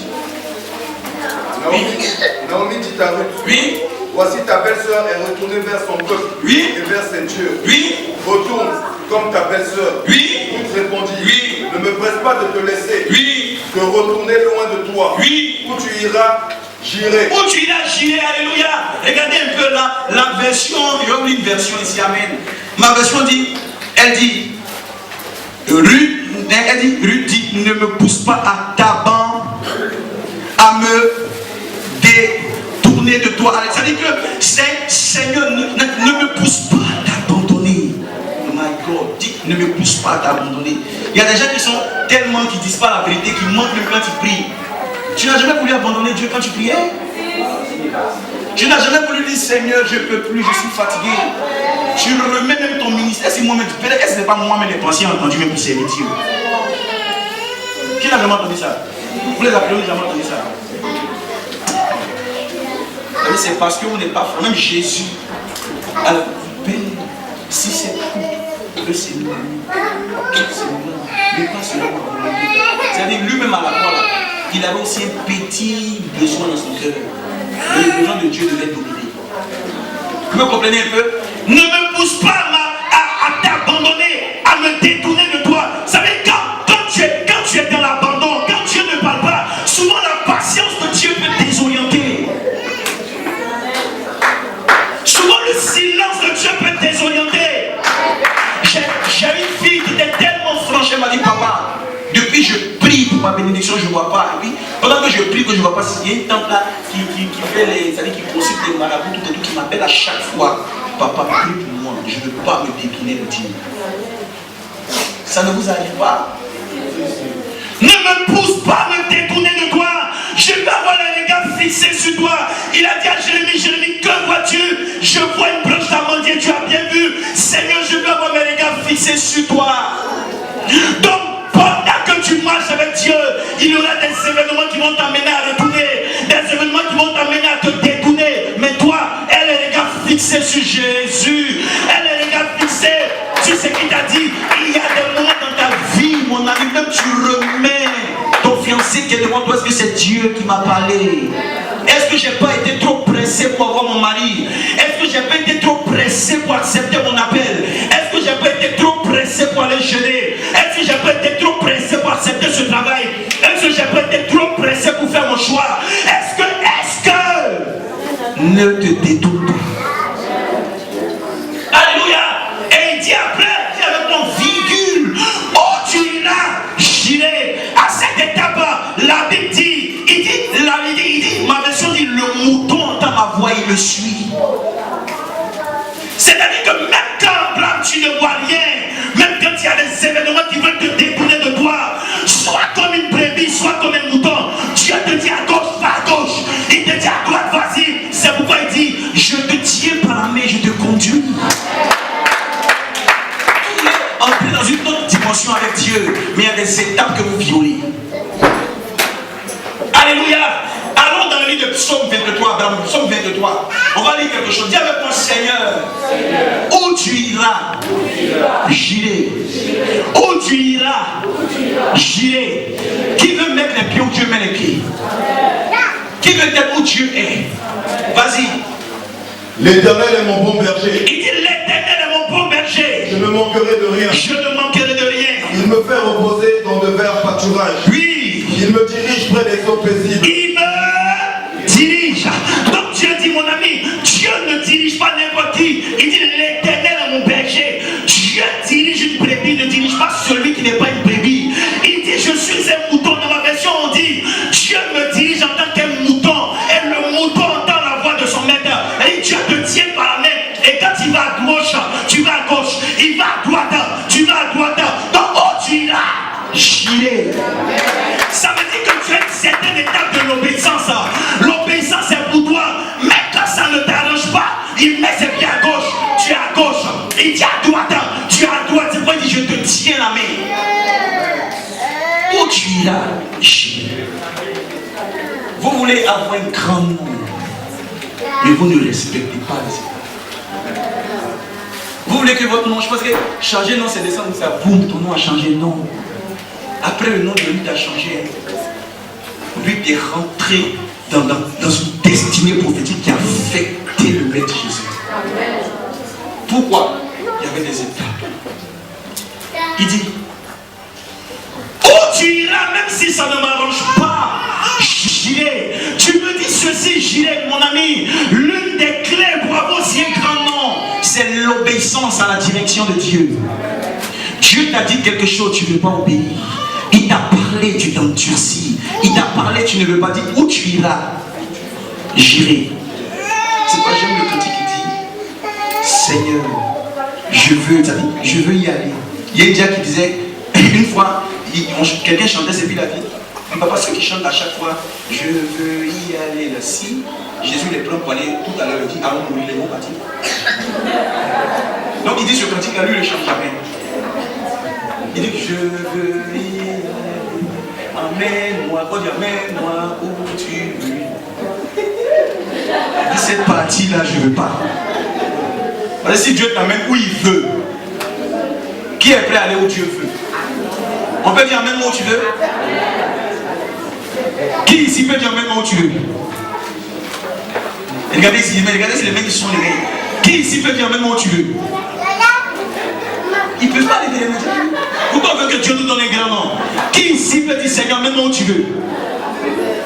Naomi dit à Ruth. Oui. Voici ta belle-sœur est retournée vers son peuple. Oui. Et vers ses dieux. Oui. Retourne comme ta belle-sœur. Oui. Ruth répondit. Oui. Ne me presse pas de te laisser. Oui. Que retourner loin de toi. Oui. Où tu iras, j'irai. Où tu iras, j'irai, alléluia. Regardez un peu là, la version, il y a une version ici, amen. Ma version dit, Ruth dit, ne me pousse pas à Taban à me détourner de toi. Ça dit que Seigneur, ne me pousse pas à t'abandonner. Oh my God, dis, ne me pousse pas à t'abandonner. Il y a des gens qui sont tellement qui ne disent pas la vérité, qui mentent même quand ils prient. Tu n'as jamais voulu abandonner Dieu quand tu priais? Tu n'as jamais voulu dire Seigneur, je ne peux plus, je suis fatigué. Tu remets même ton ministère. C'est moi-même. Peut-être que ce n'est pas moi, mais les pensées ont entendu même pour servir Dieu. Qui n'a jamais entendu ça? Vous les appelez, vous n'avez jamais entendu ça? C'est parce que vous n'êtes pas fort. Même Jésus. Alors, Père, si c'est tout, que c'est nous. Mais pas seulement. C'est-à-dire, lui-même à la croix, il avait aussi un petit besoin dans son cœur. Le besoin de Dieu devait dominer. Vous me comprenez un peu? Ne me pousse pas à t'abandonner, à me détourner de toi. Vous savez, quand tu es dans l'abandon, quand Dieu ne parle pas, souvent la patience de Dieu peut désorienter. Souvent le silence de Dieu peut désorienter. J'ai une fille qui était tellement franche, elle m'a dit, papa, depuis je prie pour ma bénédiction, je ne vois pas. Et puis, pendant que je prie, que je ne vois pas, il y a une tante là qui fait les, c'est-à-dire qui consulte les marabouts, tout et tout, qui m'appelle à chaque fois. Papa, prie pour moi, je ne veux pas me détourner de Dieu. Ça ne vous arrive pas? Ne me pousse pas à me détourner de toi. Je veux avoir les regards fixés sur toi. Il a dit à Jérémie, que vois-tu? Je vois une branche d'amandier, tu as bien vu. Seigneur, je veux avoir mes regards fixés sur toi. Donc, pendant que tu marches avec Dieu, il y aura des événements qui vont t'amener à retourner, des événements qui vont t'amener à te détourner. Mais toi, elle est les regards fixés sur Jésus. Elle est les regards fixés sur ce qu'il t'a dit. Il y a des moments dans ta vie, mon ami, même tu remets ton fiancé qui est devant toi. Est-ce que c'est Dieu qui m'a parlé? Est-ce que je n'ai pas été trop pressé pour avoir mon mari? Est-ce que je n'ai pas été trop pressé pour accepter mon appel? Est-ce que je n'ai pas été trop pressé pour aller jeûner? Est-ce que je n'ai pas été trop pressé pour accepter ce travail? Est-ce que je n'ai pas été trop pressé pour faire mon choix? Est-ce que ne te détourne pas. Alléluia. Et il dit après, il dit avec mon virgule, oh tu iras, j'irai. À cette étape, la Bible dit, il dit, ma version dit, le mouton entend ma voix, il me suit. C'est-à-dire que même quand Abraham, tu ne vois rien, même quand il y a des événements qui veulent te détourner de toi, soit comme une brebis, soit comme un mouton, Dieu te dit à gauche, va à gauche, il te dit à droite, vas-y. C'est pourquoi il dit, je te tiens par la main avec Dieu, mais il y a des étapes que vous violez. Alléluia. Allons dans le livre de Psaume 23, Psaume 23. On va lire quelque chose. Dis avec moi, Seigneur, où tu iras, j'irai. Où tu iras, j'irai. Qui veut mettre les pieds où Dieu met les pieds? Qui veut être où Dieu est? Vas-y. L'Éternel est mon bon berger. Il dit l'Éternel est mon bon berger. Je ne manquerai de rien. Je ne manquerai de rien. Il me fait reposer dans de verts pâturages. Oui. Il me dirige près des eaux paisibles. Il me dirige. Donc Dieu dit, mon ami, Dieu ne dirige pas n'importe qui. Il dit l'Éternel est mon berger. Dieu dirige une brebis, ne dirige pas celui qui n'est pas une brebis. Il dit, je suis un mouton. Dans ma version, on dit, Dieu me dirige en tant qu'un mouton. Et le mouton entend la voix de son maître. Et Dieu te tient par la main. Et quand il va à gauche, tu vas à gauche. Il va à droite, tu vas à droite. Donc, où tu iras, j'irai. Ça veut dire que tu as une certaine étape de l'obéissance. L'obéissance est pour toi. Mais quand ça ne t'arrange pas, il met ses pieds à gauche, tu es à gauche. Il dit à droite, tu es à droite. C'est pourquoi il dit, je te tiens la main. Où tu iras, j'irai. Vous voulez avoir un grand nom, mais vous ne respectez pas les étapes. Vous voulez que votre nom, je pense que changer nom c'est descendre, ça boum, ton nom a changé, non. Après le nom de lui t'a changé. Lui t'es rentré dans une destinée prophétique qui a affecté le maître Jésus. Pourquoi? Il y avait des étapes. Il dit, où tu iras même si ça ne m'arrange pas, j'irai. Tu me dis ceci, j'irai, mon ami. L'une des clés pour avoir aussi un grand nom, c'est l'obéissance à la direction de Dieu. Dieu t'a dit quelque chose, tu ne veux pas obéir. Il t'a parlé, tu t'endurcis. Il t'a parlé, tu ne veux pas dire où tu iras. J'irai. C'est quoi, j'aime le cantique qui dit, Seigneur, je veux y aller. Il y a un dia qui disait, une fois, quelqu'un chantait, c'est puis la vie. Papa, ceux qui chantent à chaque fois, je veux y aller là. Si Jésus les prend pour aller tout à l'heure, il dit, allons mourir, les mots partir. Donc il dit ce cantique là, lui, il ne chante jamais. Il dit, je veux y aller. Amène-moi, quand il dit amène-moi où tu veux. Il dit, cette partie-là, je ne veux pas. Parce que si Dieu t'amène où il veut, qui est prêt à aller où Dieu veut? On peut dire amène-moi où tu veux? Qui ici peut dire amène-moi où tu veux? Regardez ici, regardez si les mecs qui sont les mecs. Qui ici peut dire amène-moi où tu veux? Ils ne peuvent pas lever les mains. Pourquoi on veut que Dieu nous donne un grand nom? Qui ici peut dire Seigneur amène-moi où tu veux?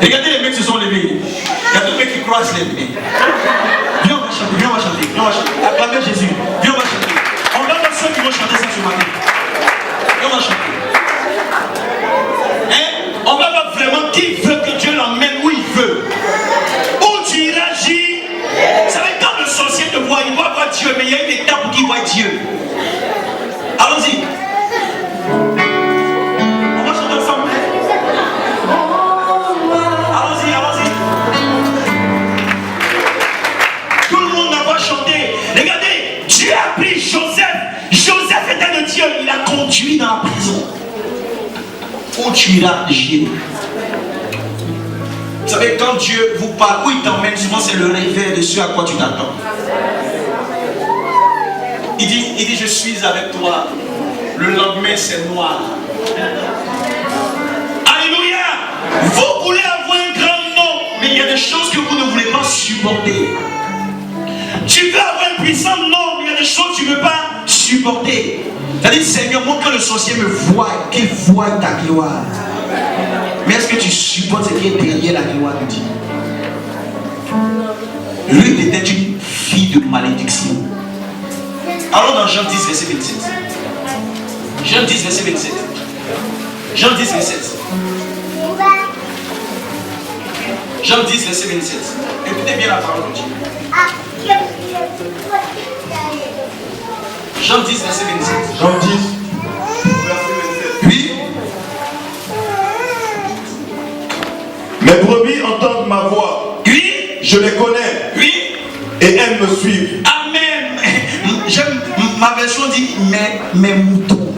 Regardez les mecs qui se sont levés. Il y a deux mecs qui croisent les mains. Viens on va chanter, viens on va chanter, viens on va chanter. Acclamez Jésus, viens on va chanter. On va voir ceux qui vont chanter ça ce matin. Viens on va chanter. On va voir vraiment qui veut que Dieu l'emmène où il veut. Où tu iras, J. Vous savez, quand le sorcier te voit, il va voir Dieu, mais il y a une étape pour qu'il voit Dieu. Allons-y. On va chanter ensemble. Allons-y, allons-y. Tout le monde n'a pas chanté. Regardez, Dieu a pris Joseph. Joseph était de Dieu. Il a conduit dans la prison. Où tu iras, j'irai. Vous savez, quand Dieu vous parle, où il t'emmène, souvent c'est le réveil de ce à quoi tu t'attends. Il dit, je suis avec toi. Le lendemain, c'est noir. Alléluia. Vous voulez avoir un grand nom, mais il y a des choses que vous ne voulez pas supporter. Tu veux avoir un puissant nom, mais il y a des choses que tu ne veux pas supporter. C'est-à-dire, Seigneur, montre que le sorcier me voit, qu'il voit ta gloire. Mais est-ce que tu supportes ce qui est derrière la gloire de Dieu? Ruth était une fille de malédiction. Allons dans Jean 10, verset 27. Jean 10, verset 27. Jean 10, verset 27. Jean 10, verset 27. Écoutez bien la parole de Dieu. Jean 10, verset 27. Jean 10, verset 27. Oui. Mes brebis entendent ma voix. Oui. Je les connais. Oui. Et elles me suivent. Amen. J'aime, ma version dit mes moutons.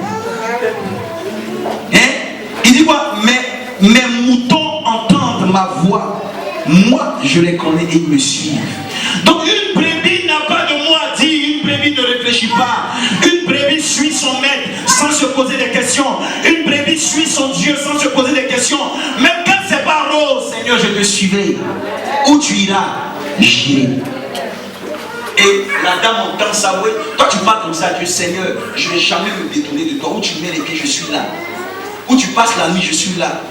Il dit quoi? Mais mes moutons entendent ma voix. Moi, je les connais et ils me suivent. Donc une brebis n'a pas de mot à dire, une brebis ne réfléchit pas. Une brebis suit son maître sans se poser des questions. Une brebis suit son Dieu sans se poser des questions. Même quand c'est pas rose, Seigneur, je te suivrai. Où tu iras, j'irai. Et la dame entend ça, oui. Toi, tu parles comme ça à Dieu, Seigneur, je ne vais jamais me détourner de toi. Où tu mets les pieds, je suis là. Où tu passes la nuit, je suis là.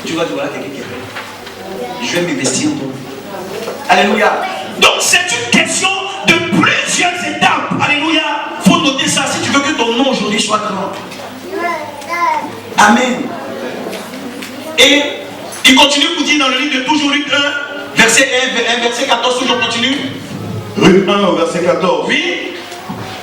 Tu vas te voir quelqu'un qui est prêt. Je vais m'investir en toi. Alléluia. donc c'est une question de plusieurs étapes. Alléluia. Il faut noter ça si tu veux que ton nom aujourd'hui soit grand. Amen. Et Il continue pour dire dans le livre de toujours Luc 1, verset 1, verset 14, toujours continue. Ruth 1 au verset 14. oui,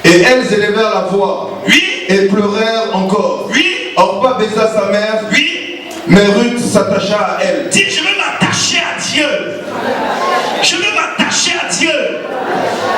Et elles élevèrent la voix oui, et pleurèrent encore. oui, Orpa baisa sa mère, oui. mais Ruth s'attacha à elle. Dis, je veux m'attacher à Dieu. Je veux m'attacher à Dieu.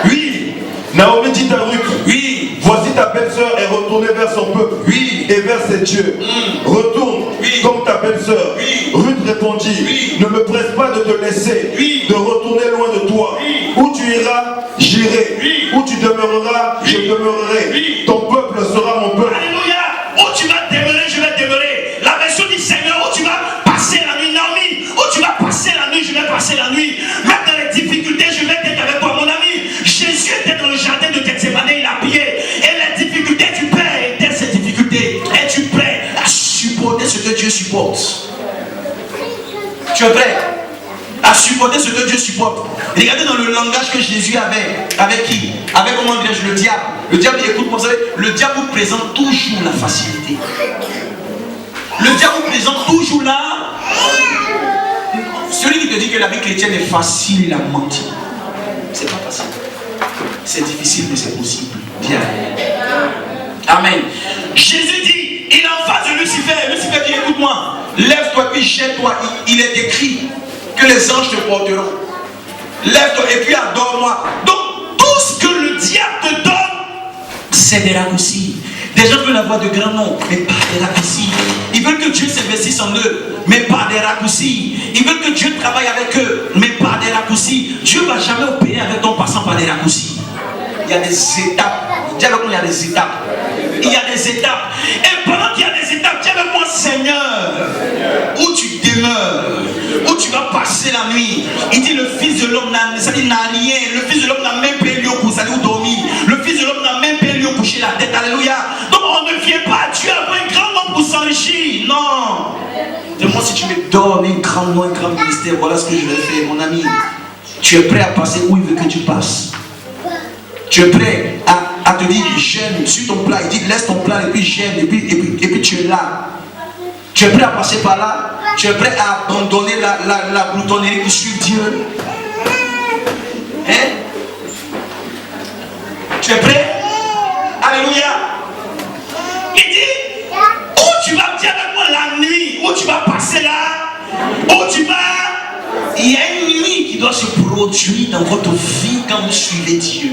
Oui, Naomi dit à Ruth, Oui, voici ta belle-sœur est retournée vers son peuple oui, et vers ses dieux. Retourne Oui. comme ta belle-sœur. Oui. Ruth répondit, Oui. ne me presse pas de te laisser, Oui. de retourner loin de toi. Oui. Où tu iras, j'irai. Oui. Où tu demeureras, je demeurerai. Oui. Ton peuple sera mon peuple. alléluia. Où tu vas demeurer, je vais demeurer. La version dit Seigneur, où tu vas passer la nuit, Naomi. Où tu vas passer la nuit, je vais passer la nuit. Même dans les difficultés, je vais être avec toi, mon ami. Jésus était dans le jardin de Gethsemane, il a prié. Et les difficultés, tu peux aider ces difficultés. Es-tu prêt à supporter ce que Dieu supporte? tu es prêt à supporter ce que Dieu supporte. Regardez dans le langage que Jésus avait. Avec qui? Avec, comment dirais-je, le diable. Le diable, écoute-moi, vous savez, le diable vous présente toujours la facilité. Le diable vous présente toujours là. Celui qui te dit que la vie chrétienne est facile, il a menti. C'est pas facile. C'est difficile, mais c'est possible. Bien. Amen. Jésus dit, il est en face de Lucifer. Lucifer dit, écoute-moi. Lève-toi puis jette-toi. Il est écrit que les anges te porteront. Lève-toi et puis adore-moi. Donc, tout ce que le diable te donne, C'est des raccourcis. Des gens veulent avoir de grands noms, mais pas des raccourcis. Ils veulent que Dieu s'investisse en eux, mais pas des raccourcis. Ils veulent que Dieu travaille avec eux, mais pas des raccourcis. Dieu ne va jamais opérer avec toi en passant par des raccourcis. Il y a des étapes. Dis avec moi, il y a des étapes. Il y a des étapes. et pendant qu'il y a des étapes, dis avec moi, Seigneur, où tu demeures, où tu vas passer la nuit. Il dit le Fils de l'homme n'a rien. Le Fils de l'homme n'a même pas lieu pour salir ou dormir. Le Fils de l'homme n'a même pas lieu pour coucher la tête. Alléluia. donc on ne vient pas à Dieu avec un grand nom pour s'enrichir. Non. Dis-moi si tu me donnes un grand nom, un grand ministère, voilà ce que je vais faire, mon ami. Tu es prêt à passer où il veut que tu passes. Tu es prêt à te dire, gêne sur ton plat. Il dit, laisse ton plat et puis gêne, et puis tu es là. Tu es prêt à passer par là. Tu es prêt à abandonner la boutonnerie pour suivre Dieu. Hein? Tu es prêt? Alléluia. Il dit, où tu vas dire avec moi la nuit, où tu vas passer là, où tu vas. Il y a une nuit qui doit se produire dans votre vie quand vous suivez Dieu.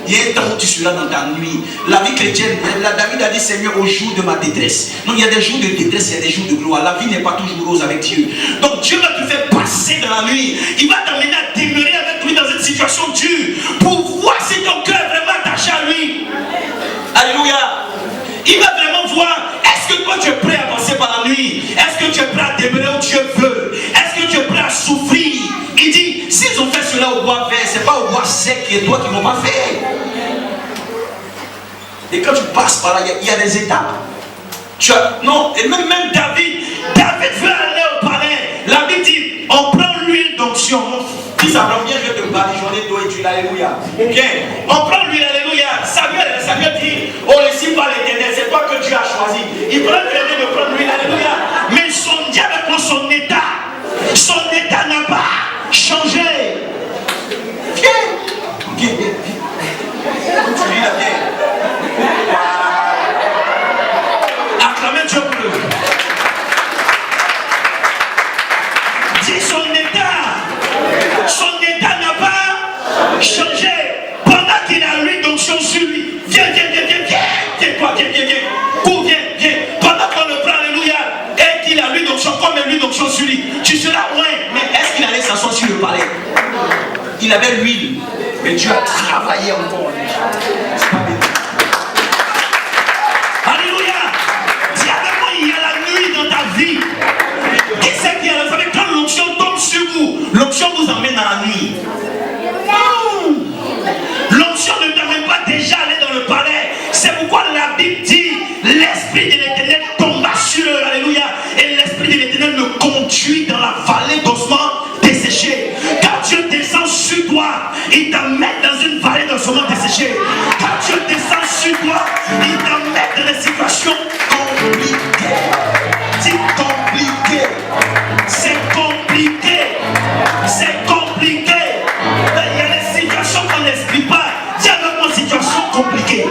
Il y a un temps où tu seras dans ta nuit. La vie chrétienne, David a dit, Seigneur, au jour de ma détresse. Donc il y a des jours de détresse, il y a des jours de gloire. La vie n'est pas toujours rose avec Dieu. Donc Dieu va te faire passer dans la nuit. Il va t'amener à demeurer avec lui dans une situation dure pour voir si ton cœur est vraiment attaché à lui. Alléluia. Il va vraiment voir, est-ce que toi tu es prêt à passer par la nuit? Est-ce que tu es prêt à demeurer où Dieu veut? Est-ce que tu es prêt à souffrir? Il dit, s'ils ont fait cela au bois vert, c'est pas au bois sec et toi qui n'ont pas fait. Et quand tu passes par là, il y a des étapes. Non, et même David veut aller au palais. La Bible dit, on prend l'huile d'onction. Fils Abraham, viens, je vais te badigeonner d'eau et d'huile, alléluia. Viens, on prend l'huile, alléluia. Samuel dit, oh, laisse pas l'éternel, c'est toi que Dieu a choisi. Il prend l'éternel de prendre l'huile, alléluia. Mais son diable prend son état n'a pas changé. Viens. Tu lis la viens. Acclamez Dieu pour eux. Dis son état n'a pas changé. Pendant qu'il a l'huile d'onction sur lui. Viens. Cours, viens. Pendant qu'on le prend, alléluia. Et sur lui. Tu seras loin. Mais est-ce qu'il allait s'asseoir sur le palais? Il avait l'huile. Mais Dieu a travaillé encore. C'est pas bien. Alléluia. Dis avec moi, il y a la nuit dans ta vie. Qui c'est qui a la famille? Quand l'onction tombe sur vous, l'onction vous emmène dans la nuit. L'onction ne t'amène pas déjà aller dans le palais. C'est pourquoi la Bible dit l'Esprit de l'Éternel tomba sur eux. Alléluia. Et l'Esprit de l'Éternel me conduit dans la vallée d'ossements desséchés. Quand Dieu descend sur toi, il t'amène dans une vallée d'ossements desséchés. Quand Dieu descend sur toi, il t'amène dans des situations compliquées. C'est compliqué. C'est compliqué. C'est compliqué. Il y a des situations qu'on n'explique pas. Dis avec moi, situation compliquée.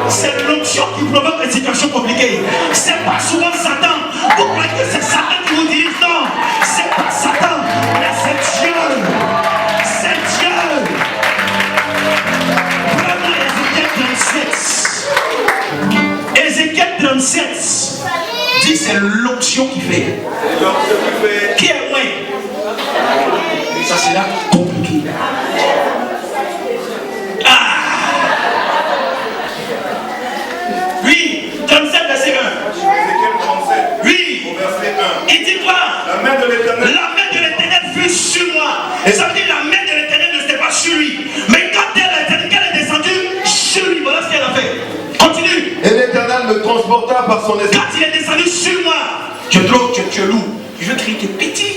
C'est l'onction qui provoque des situations compliquées. C'est pas souvent Satan. Vous croyez que c'est Satan qui vous dirige? Non, c'est pas Satan, mais c'est Dieu. C'est Dieu. Prenons Ézéchiel 37. Ézéchiel 37 dit c'est l'onction qui fait. Qui est loin? Ça c'est là compliqué. Oui, 37 verset 1. Ézéchiel 37. Oui. Au verset 1. Il dit quoi? La main de l'Éternel. La main de l'Éternel fut sur moi. Et ça veut dire la main de l'Éternel ne s'était pas sur lui. Mais quand elle est descendue sur lui, voilà ce qu'elle a fait. Continue. Et l'Éternel me transporta par son esprit. Quand il est descendu sur moi, tu es trop, tu es lourd. Je veux crier, tu es petit.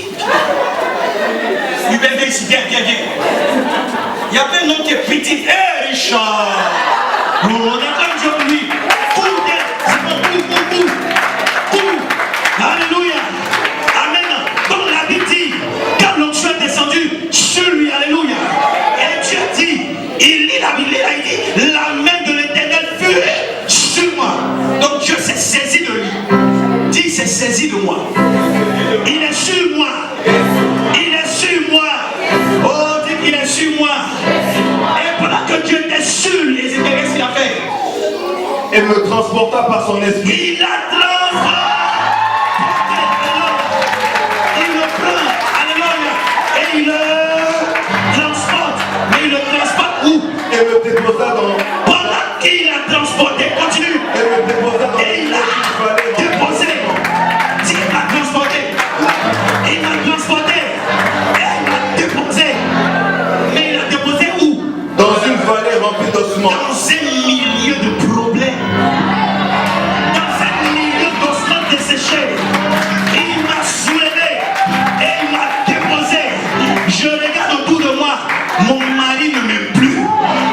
Viens ici, viens. Il y a plein de noms qui est petit. Hé Richard. On a comme Dieu pour lui. Alléluia. Amen. Donc la Bible dit, quand l'onction est descendue sur lui, alléluia. Et Dieu dit, il lit la Bible, il dit, la main de l'Éternel fut sur moi. Donc Dieu s'est saisi de lui. Dis, il s'est saisi de moi. Il est sur moi. Il est sur moi. Oh, dis qu'il est sur moi. Et pendant que Dieu était sur lui, qu'est-ce qu'il a fait? Et me transporta par son esprit. Il a transporté. Il le prend. Alléluia. Et il le transporte. Mais il le transporte où? Et me déposa dans. Pendant qu'il l'a transporté, continue. Et me déposa dans. Et il a déposé. Dis, il m'a transporté. Il m'a transporté. Et il m'a déposé. Mais il a déposé où? Dans une vallée remplie d'ossements. Dans un milieu de problèmes. Dans un milieu d'ossements desséchés. Il m'a soulevé. Et il m'a déposé. Je regarde autour de moi. Mon mari ne m'aime plus.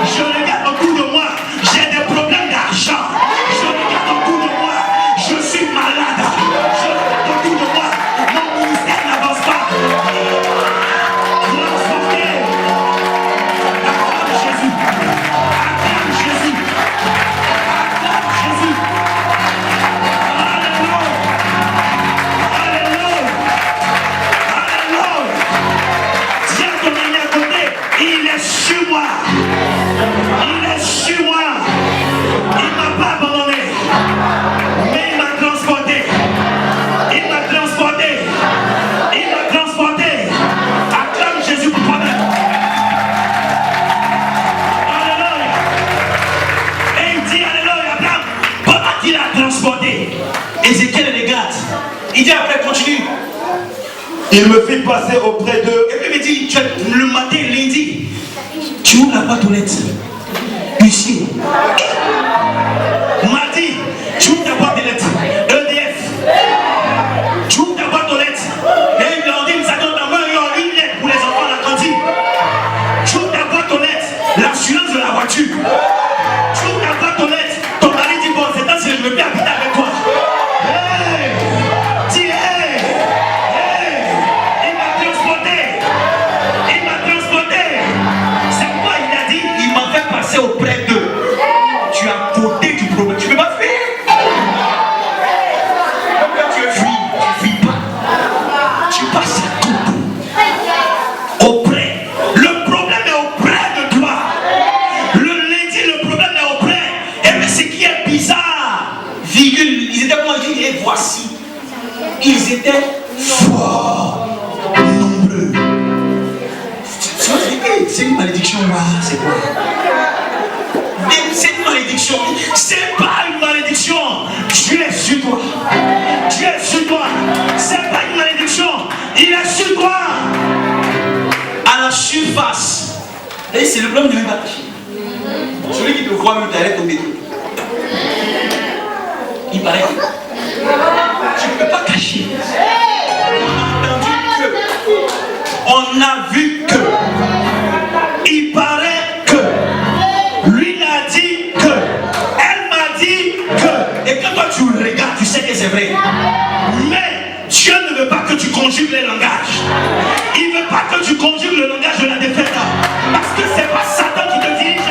Je regarde autour de moi. J'ai des problèmes d'argent. Je regarde autour de moi. Je suis malade. Je regarde autour de moi. Mon ministère n'avance pas. Transporté. Acclame Jésus. Acclame Jésus. Acclame Jésus. Alléluia. Alléluia. Alléluia. Tiens ton ami à côté. Il est sur moi. Il est sur moi. Il ne m'a pas abandonné. Mais il m'a transporté. Il m'a transporté. Il m'a transporté. Acclame Jésus pour toi-même. Alléluia. Et il dit Alléluia. Abraham, pendant qu'il a transporté, Ézéchiel les garde. Il dit après, continue. Il me fit passer auprès d'eux. Et puis il me dit, le matin, lundi, tu ouvres la boîte aux lettres. Ici. Mardi, tu ouvres ta boîte aux lettres. EDF. Tu ouvres ta boîte aux lettres. Et il leur dit, nous attendons dans une lettre pour les enfants à la cantine. Tu ouvres ta boîte aux lettres. L'assurance de la voiture. Tu ouvres ta boîte aux lettres. Ton mari dit, bon, c'est temps si je veux bien habiter avec toi. Hey! Dis, hey! Hey! Il m'a transporté. Il m'a transporté. C'est pourquoi il a dit, il m'a fait passer auprès d'eux. Tu es à côté du problème. Tu ne peux pas fuir. Tu fuis pas. Tu passes à côté. Auprès. Le problème est auprès de toi. Le lundi, le problème est auprès. Et mais ce qui est bizarre, virgule, ils étaient comment dire, et voici. Ils étaient fort, nombreux. C'est une malédiction, c'est quoi? C'est une malédiction. C'est pas une malédiction. Dieu est sur toi. Dieu est sur toi. C'est pas une malédiction. Il est sur toi. À la surface. Et c'est le problème de l'image. Celui qui te voit même t'arrête tomber. Il paraît que tu ne peux pas cacher. On a vu que. Il paraît que. Lui l'a dit que. Elle m'a dit que. Et que toi tu regardes, tu sais que c'est vrai. Mais Dieu ne veut pas que tu conjugues les langages. Il ne veut pas que tu conjugues le langage de la défaite. Parce que c'est pas Satan qui te dirige,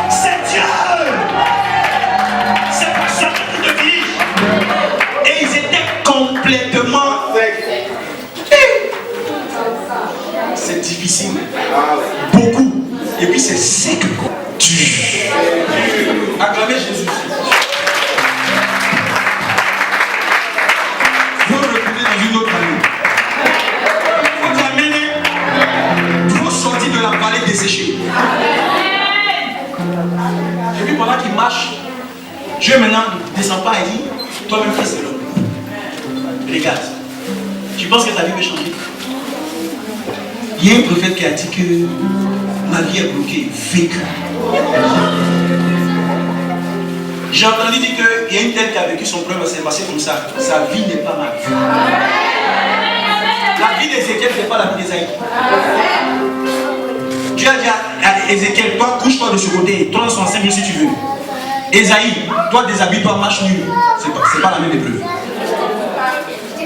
c'est Dieu. C'est pas Satan qui te dirige. Et ils étaient complètement. C'est difficile. Beaucoup. Et puis c'est sec. Acclamez Jésus. Il faut reculer dans une autre allée. Il faut t'amener. Il faut sortir de la vallée desséchée. Et puis pendant qu'il marche, Dieu maintenant ne descend pas et dit, toi-même fils de l'homme. Regarde. Tu penses que ta vie va changer? Il y a un prophète qui a dit que ma vie est bloquée, vécue. J'ai entendu dire qu'il y a une telle qui a vécu son problème, c'est passé comme ça. Sa vie n'est pas ma vie. La vie d'Ézéchiel n'est pas la vie d'Ésaïe. Dieu a dit à Ézéchiel, toi couche-toi de ce côté, toi son ensemble si tu veux. Ésaïe, toi déshabille-toi, marche nu. C'est pas la même épreuve.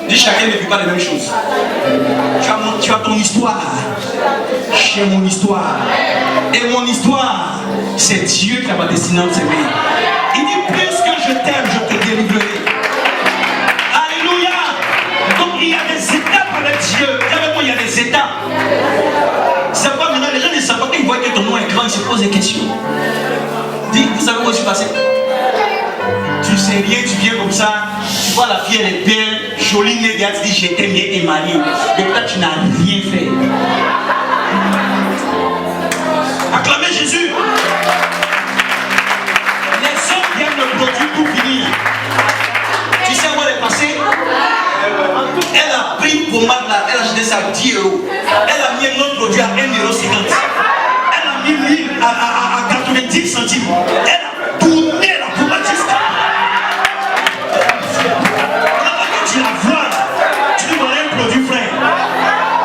Dis chacun ne vit pas les mêmes choses. Tu as ton histoire. J'ai mon histoire. Et mon histoire, c'est Dieu qui a ma destinée de s'aimer. Il dit, plus que je t'aime, je te délivrerai. Alléluia. Donc il y a des étapes avec Dieu. Avec moi, il y a des étapes. C'est pas maintenant, les gens ne savent pas, quand ils voient que ton nom est grand, ils se posent des questions. Dis, vous savez où je suis passé? Tu sais rien, tu viens comme ça, tu vois la fille elle est belle, jolie, née, tu dis je t'aime bien et marié. Et toi tu n'as rien fait. Acclamez Jésus. Les hommes viennent le produit pour finir. Tu sais où elle est passée? Elle a pris pour Magla, elle a acheté ça à 10 €. Elle a mis un autre produit à 1,50 €. Elle a mis l'huile à 90 centimes. Elle a tourné la pommade jusqu'à. Tu la vois, tu lui donnes un produit frais.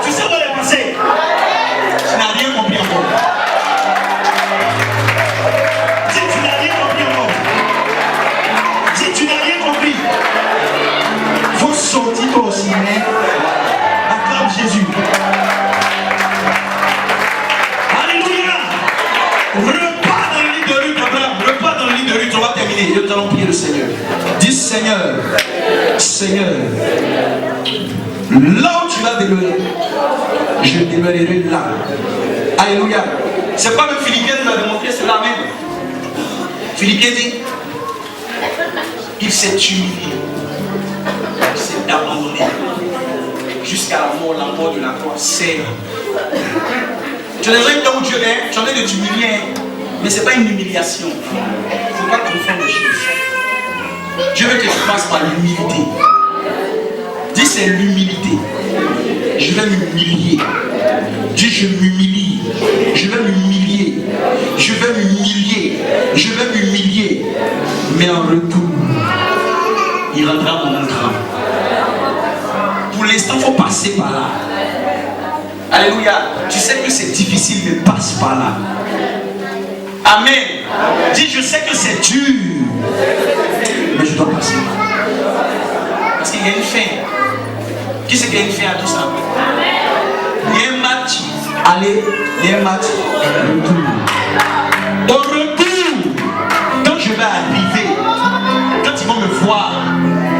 Tu sais où elle est passée? Tu n'as rien compris encore. Si tu n'as rien compris encore. Si tu n'as rien compris, il faut sortir toi aussi. Acclame Jésus. Alléluia. Repars dans le lit de lutte, Abraham. Repars dans le lit de lutte, on va terminer. Et nous allons prier le Seigneur. Dis Seigneur. Seigneur, là où tu vas demeurer, je demeurerai là. Alléluia. C'est pas même Philippiens nous l'a démontré, c'est la même. Philippiens dit qu'il s'est humilié, il s'est abandonné jusqu'à la mort de la croix. C'est. Tu as déjà une temps où Dieu est, tu en es de t'humilier, mais ce n'est pas une humiliation. Il ne faut pas confondre les choses. Dieu veut que tu passes par l'humilité. Dis c'est l'humilité. Je vais m'humilier. Dis je m'humilie. Je vais m'humilier. Je vais m'humilier. Je vais m'humilier. Mais en retour, il rendra mon grand. Pour l'instant, il faut passer par là. Alléluia. Tu sais que c'est difficile, mais passe par là. Amen. Dis je sais que c'est dur. Mais je dois passer. Parce qu'il y a une fin. Qui c'est qu'il y a une fin à tout ça? Il y a un match aller, il y a un match retour. Au retour, quand je vais arriver, quand ils vont me voir,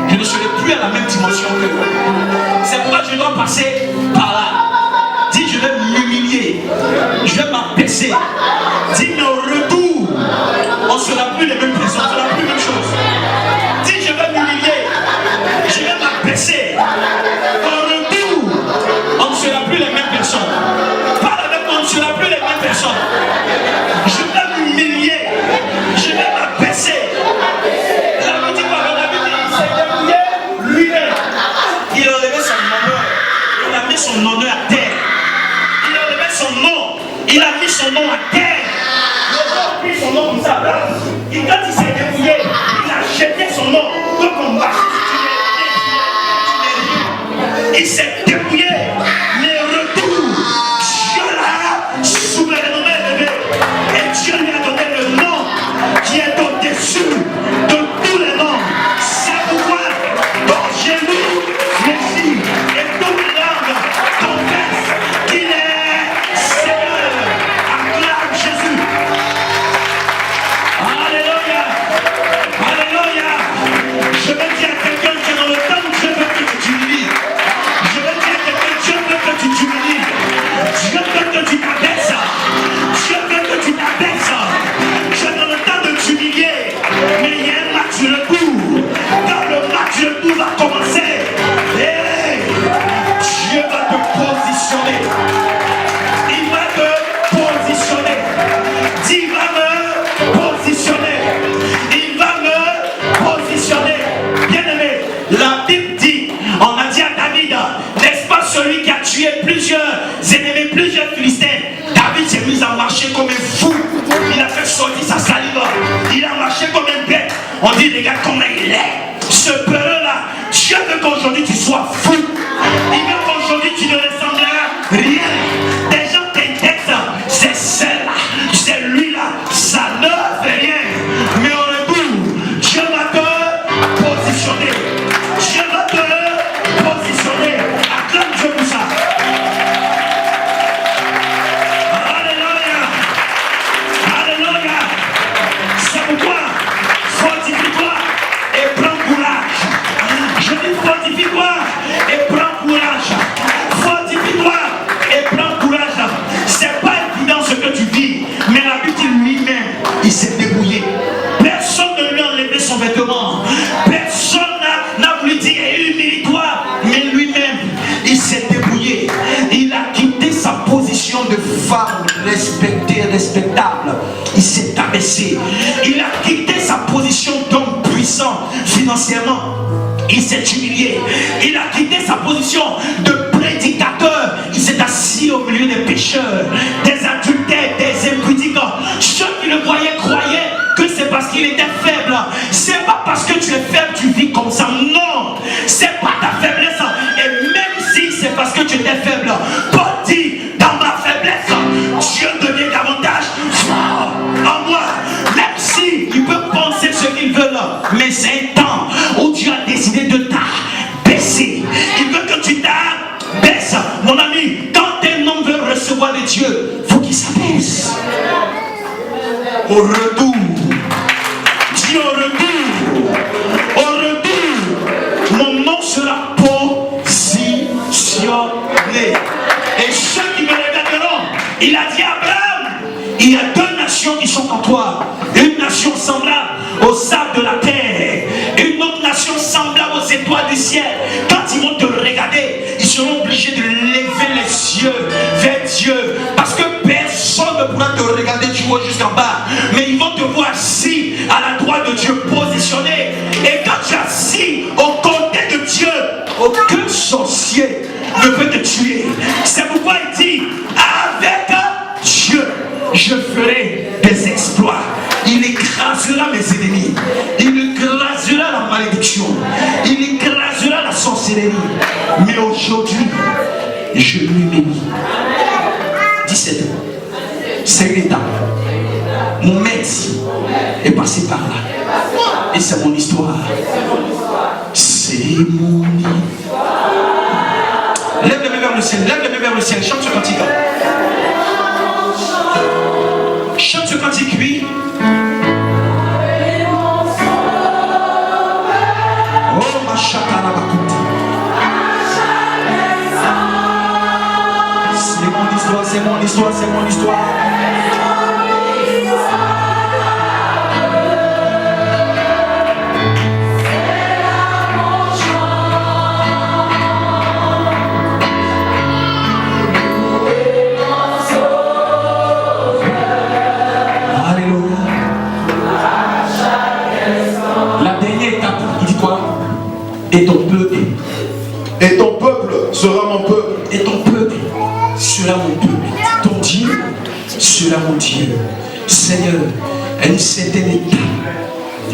je ne serai plus à la même dimension que vous. C'est pourquoi je dois passer par là. Dis je vais m'humilier, je vais m'abaisser. Dis mais au retour, on ne sera plus les mêmes personnes, on ne sera plus les mêmes choses. Dis je vais m'humilier, je vais m'abaisser. Au retour, s'est débrouillé. Personne ne lui a enlevé son vêtement. Personne n'a voulu dire humilie-toi. Mais lui-même, il s'est débrouillé. Il a quitté sa position de femme respectée, respectable. Il s'est abaissé. Il a quitté sa position d'homme puissant financièrement. Il s'est humilié. Il a quitté sa position de prédicateur. Il s'est assis au milieu des pécheurs, des adultères, des impudiques. Ceux qui le voyaient croyaient que c'est parce qu'il était faible. C'est pas parce que tu es faible, tu vis comme ça. Non, c'est pas ta faiblesse. Et même si c'est parce que tu étais faible, Paul dit, dans ma faiblesse, Dieu devient davantage fort en moi. Même si il peut penser ce qu'il veut là, mais c'est un temps où Dieu a décidé de t'abaisser. Il veut que tu t'abaisses. Mon ami, quand un homme veut recevoir de Dieu, il faut qu'il s'abaisse. Au retour, dis au retour, mon nom sera positionné. Et ceux qui me regarderont, il a dit à Abraham, il y a deux nations qui sont en toi. Une nation semblable aux sables de la terre, une autre nation semblable aux étoiles du ciel. Quand ils vont te regarder, ils seront obligés de lever les yeux vers Dieu, parce que personne ne pourra te regarder du haut jusqu'en bas, mais ils vont te voir assis à la droite de Dieu, positionné. Et quand tu es assis au côté de Dieu, aucun sorcier ne peut te tuer. C'est pourquoi il dit, avec Dieu, je ferai des exploits. Il écrasera mes ennemis. Il écrasera la malédiction. Il écrasera la sorcellerie. Mais aujourd'hui, je lui bénis. 17 ans. C'est une étape. Mon maître est passé par là. Et c'est mon histoire. C'est mon histoire. Lève les mains vers le ciel. Lève les mains vers le ciel. Chante ce cantique. Chante ce cantique, oui. Oh, ma chakara bakuti. C'est mon histoire, c'est mon histoire, c'est mon histoire. Et ton peuple. Et ton peuple sera mon peuple. Et ton peuple sera mon peuple. Ton Dieu sera mon Dieu. Seigneur, à une certaine étape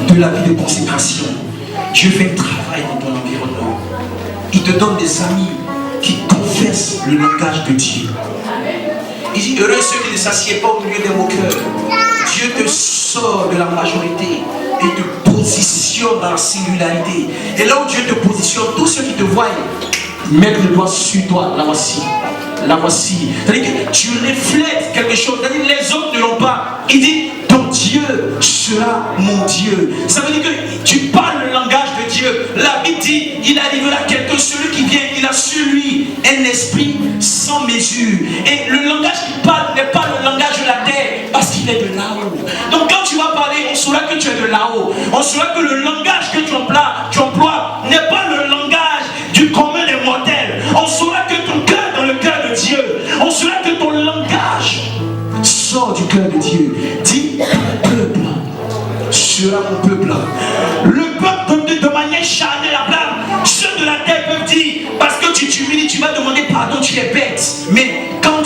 de la vie de consécration, Dieu fait un travail dans ton environnement. Il te donne des amis qui confessent le langage de Dieu. Il dit, heureux ceux qui ne s'assiedent pas au milieu des moqueurs. Dieu te sort de la majorité et te positionne dans la singularité. Et là où Dieu te positionne, tous ceux qui te voient mettent le doigt sur toi. La voici. La voici. C'est-à-dire que tu reflètes quelque chose. C'est-à-dire que les autres ne l'ont pas. Il dit, ton Dieu sera mon Dieu. Ça veut dire que tu parles le langage de Dieu. La Bible dit, il arrivera quelqu'un, celui qui vient, il a sur lui un esprit sans mesure. Et le langage qu'il parle n'est pas le langage de la terre, parce qu'il est de là-haut. Donc quand tu vas parler, on saura que tu es de là-haut. On saura que le langage que tu emploies n'est pas le langage du commun des mortels. On saura que ton cœur est dans le cœur de Dieu. On saura que ton langage sort du cœur de Dieu. Dis, ton peuple sera mon peuple. Le peuple de manière charnelle à blâme. Ceux de la terre peuvent dire, parce que tu t'humilies, tu vas demander pardon, tu es bête. Mais quand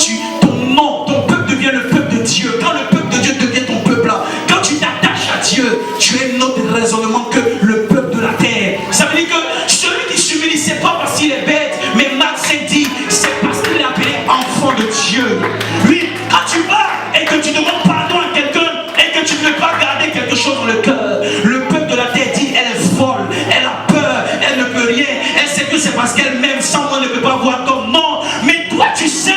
ton peuple devient le peuple de Dieu, quand le peuple de Dieu devient ton peuple, quand tu t'attaches à Dieu, tu es un autre raisonnement que le peuple de la terre. Ça veut dire que celui qui s'humilie, c'est pas parce qu'il est bête, mais Max dit, c'est parce qu'il est appelé enfant de Dieu. Oui, quand tu vas et que tu demandes pardon à quelqu'un et que tu ne veux pas garder quelque chose dans le cœur, le peuple de la terre dit, elle est folle, elle a peur, elle ne peut rien, elle sait que c'est parce qu'elle-même sans moi ne peut pas voir comme non. Mais toi tu sais